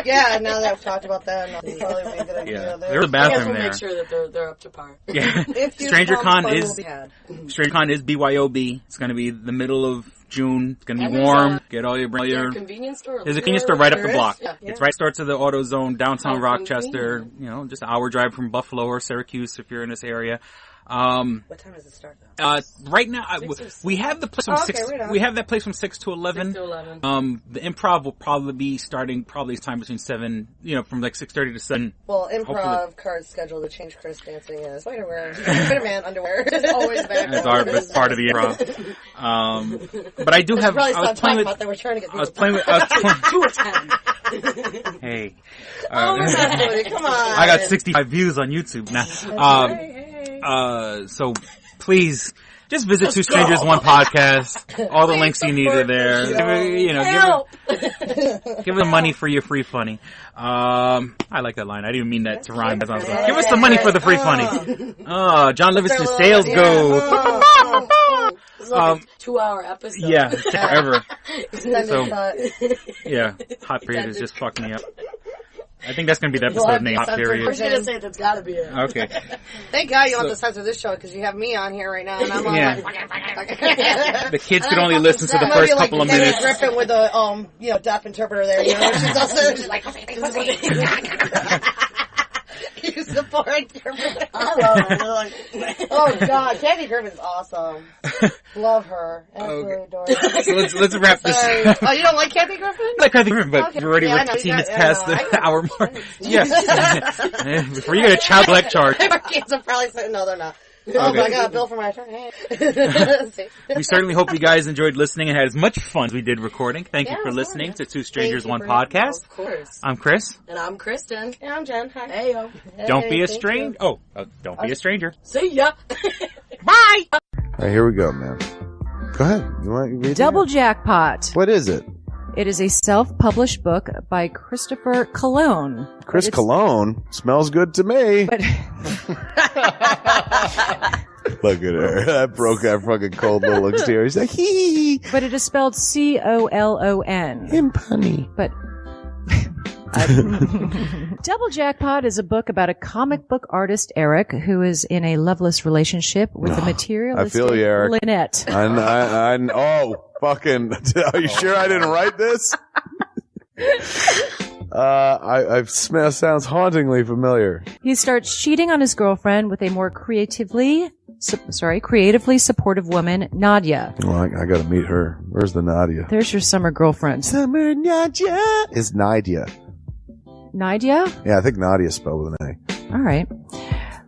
Yeah, now that I've talked about that, probably be a good idea. There's a bathroom there. Make sure that they're up to par. Yeah. StrangerCon is BYOB. It's going to be the middle of June. It's going to be warm. Get all your convenience store. There's a convenience store right up the block. Yeah. It's right next to the AutoZone, downtown Rochester. Just an hour drive from Buffalo or Syracuse if you're in this area. What time does it start though? Right now, we have the place from 6. We have that place from 6 to 11. 6 to 11. The Improv will probably be starting time between 7. From like 6:30 to 7. Well, Improv cards scheduled to change Chris dancing is Spider-Man underwear. Just always back. That's part of the Improv. But I do have. I was playing with. We're trying to get. I was playing with. 2 or 10. Hey. Come on. I got 65 views on YouTube now. So please just visit Two Strangers One Podcast. All the links you need are there. Give them money for your free funny. I like that line. I didn't mean that to rhyme. Give us some money for the free funny. John Livingston sales go. It's like a 2-hour episode. Yeah, forever. Yeah, hot period is just fucking me up. I think that's going to be the episode name, Hot Period. I was going to say that's got to be it. Okay. Thank God you want to censor this show because you have me on here right now and I'm all like, the kids can only listen to the first couple of minutes. Griffin with the, deaf interpreter there, she's also just like, you support interpreter. I love her. Oh God, Kathy Griffin's awesome. Love her. Absolutely adore her. So let's wrap this. Oh, you don't like Kathy Griffin? I like Kathy Griffin, but we're already 15 minutes past the hour mark. Yeah. Before you get a child neglect charge. My kids are probably saying, no, they're not. Oh my God, bill for my attorney. We certainly hope you guys enjoyed listening and had as much fun as we did recording. Thank you for listening to Two Strangers One Podcast. Of course. I'm Chris. And I'm Kristen. And I'm Jen. Hi. Hey, yo. Don't be a stranger. Don't be a stranger. See ya. Bye. All right, here we go, man. Go ahead. You want to read Double Jackpot. What is it? It is a self-published book by Christopher Cologne. Chris Cologne? Smells good to me. But look at her. That broke that fucking cold little exterior. He's like, hee. But it is spelled C-O-L-O-N. Him punny. But Double Jackpot is a book about a comic book artist, Eric, who is in a loveless relationship with a materialistic I feel you, Eric. Lynette. Fucking, are you sure I didn't write this? Sounds hauntingly familiar. He starts cheating on his girlfriend with a more creatively supportive woman, Nadia. Well, I gotta meet her. Where's the Nadia? There's your summer girlfriend. Summer Nadia is Nadia. Nadia? Yeah, I think Nadia spelled with an A. All right.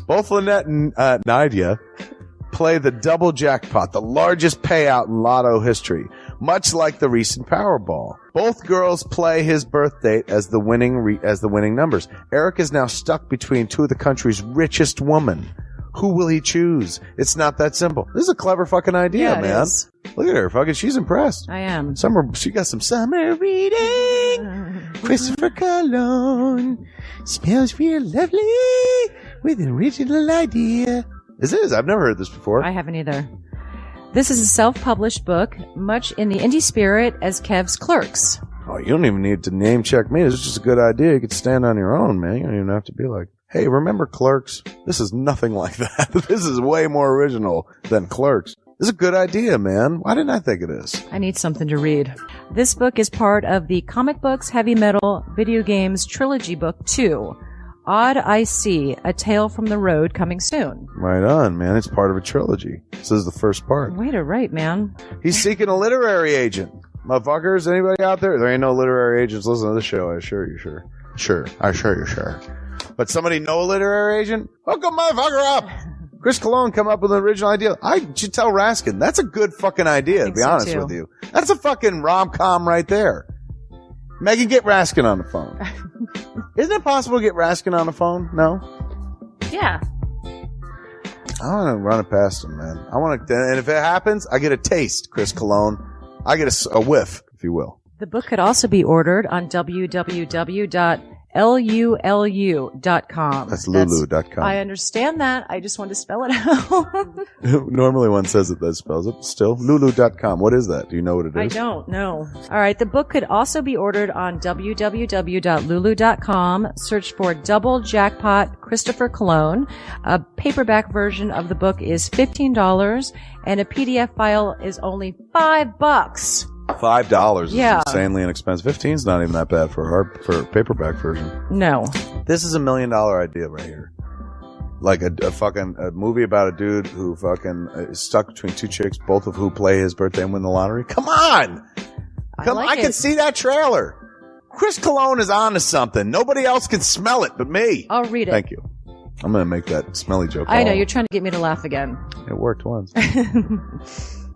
Both Lynette and Nadia play the double jackpot, the largest payout in lotto history, much like the recent Powerball. Both girls play his birth date as the winning numbers. Eric is now stuck between two of the country's richest women. Who will he choose? It's not that simple. This is a clever fucking idea, man. Look at her, fucking, she's impressed. I am. She got some summer reading. Christopher Cologne smells real lovely with an original idea. This is. I've never heard this before. I haven't either. This is a self-published book, much in the indie spirit as Kev's Clerks. Oh, you don't even need to name check me. This is just a good idea. You could stand on your own, man. You don't even have to be like, hey, remember Clerks? This is nothing like that. This is way more original than Clerks. This is a good idea, man. Why didn't I think of this? I need something to read. This book is part of the Comic Books, Heavy Metal, Video Games Trilogy Book 2. Odd I See, A Tale from the Road, coming soon. Right on, man. It's part of a trilogy. This is the first part. Way to write, man. He's seeking a literary agent. Motherfuckers, anybody out there? There ain't no literary agents listening to this show. I assure you, sure. But somebody know a literary agent? Hook a motherfucker up! Chris Cologne come up with an original idea. I should tell Raskin. That's a good fucking idea, to be honest with you. That's a fucking rom-com right there. Megan, get Raskin on the phone. Isn't it possible to get Raskin on the phone? No? Yeah. I want to run it past him, man. And if it happens, I get a taste, Chris Cologne. I get a whiff, if you will. The book could also be ordered on www.amazon.com. LULU.com. That's Lulu.com. I understand that. I just want to spell it out. Normally one says it, that spells it. Still, Lulu.com. What is that? Do you know what it is? I don't know. All right. The book could also be ordered on www.lulu.com. Search for Double Jackpot Christopher Cologne. A paperback version of the book is $15 and a PDF file is only $5. $5 is Yeah. insanely inexpensive. 15's not even that bad for a paperback version. No. This is $1 million idea right here. Like a movie about a dude who fucking is stuck between two chicks, both of who play his birthday and win the lottery. Come on! I can see that trailer. Chris Cologne is on to something. Nobody else can smell it but me. I'll read it. Thank you. I'm going to make that smelly joke. I know. You're trying to get me to laugh again. It worked once.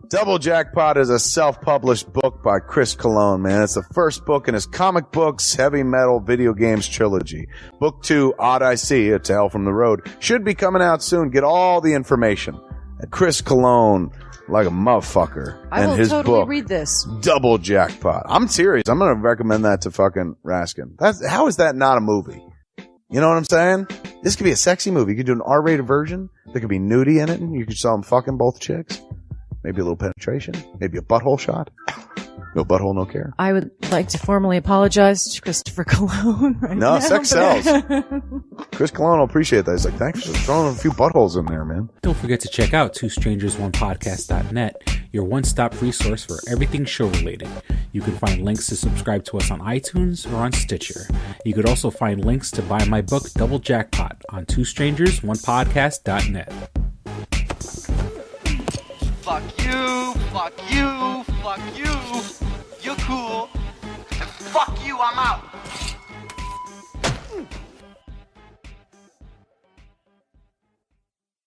Double Jackpot is a self-published book by Chris Cologne, man. It's the first book in his comic books, heavy metal, video games trilogy. Book 2, Odd I See, A Tale from the Road, should be coming out soon. Get all the information at Chris Cologne, like a motherfucker. I will his totally book, read this. Double Jackpot. I'm serious. I'm going to recommend that to fucking Raskin. How is that not a movie? You know what I'm saying? This could be a sexy movie. You could do an R-rated version. There could be nudie in it, and you could saw them fucking both chicks. Maybe a little penetration. Maybe a butthole shot. No butthole, no care. I would like to formally apologize to Christopher Cologne right now. No, sex sells. Chris Cologne will appreciate that. He's like, thanks for throwing a few buttholes in there, man. Don't forget to check out twostrangersonePodcast.net, your one-stop resource for everything show-related. You can find links to subscribe to us on iTunes or on Stitcher. You could also find links to buy my book, Double Jackpot, on twostrangersonepodcast.net. Fuck you, fuck you, fuck you. You're cool. And fuck you, I'm out.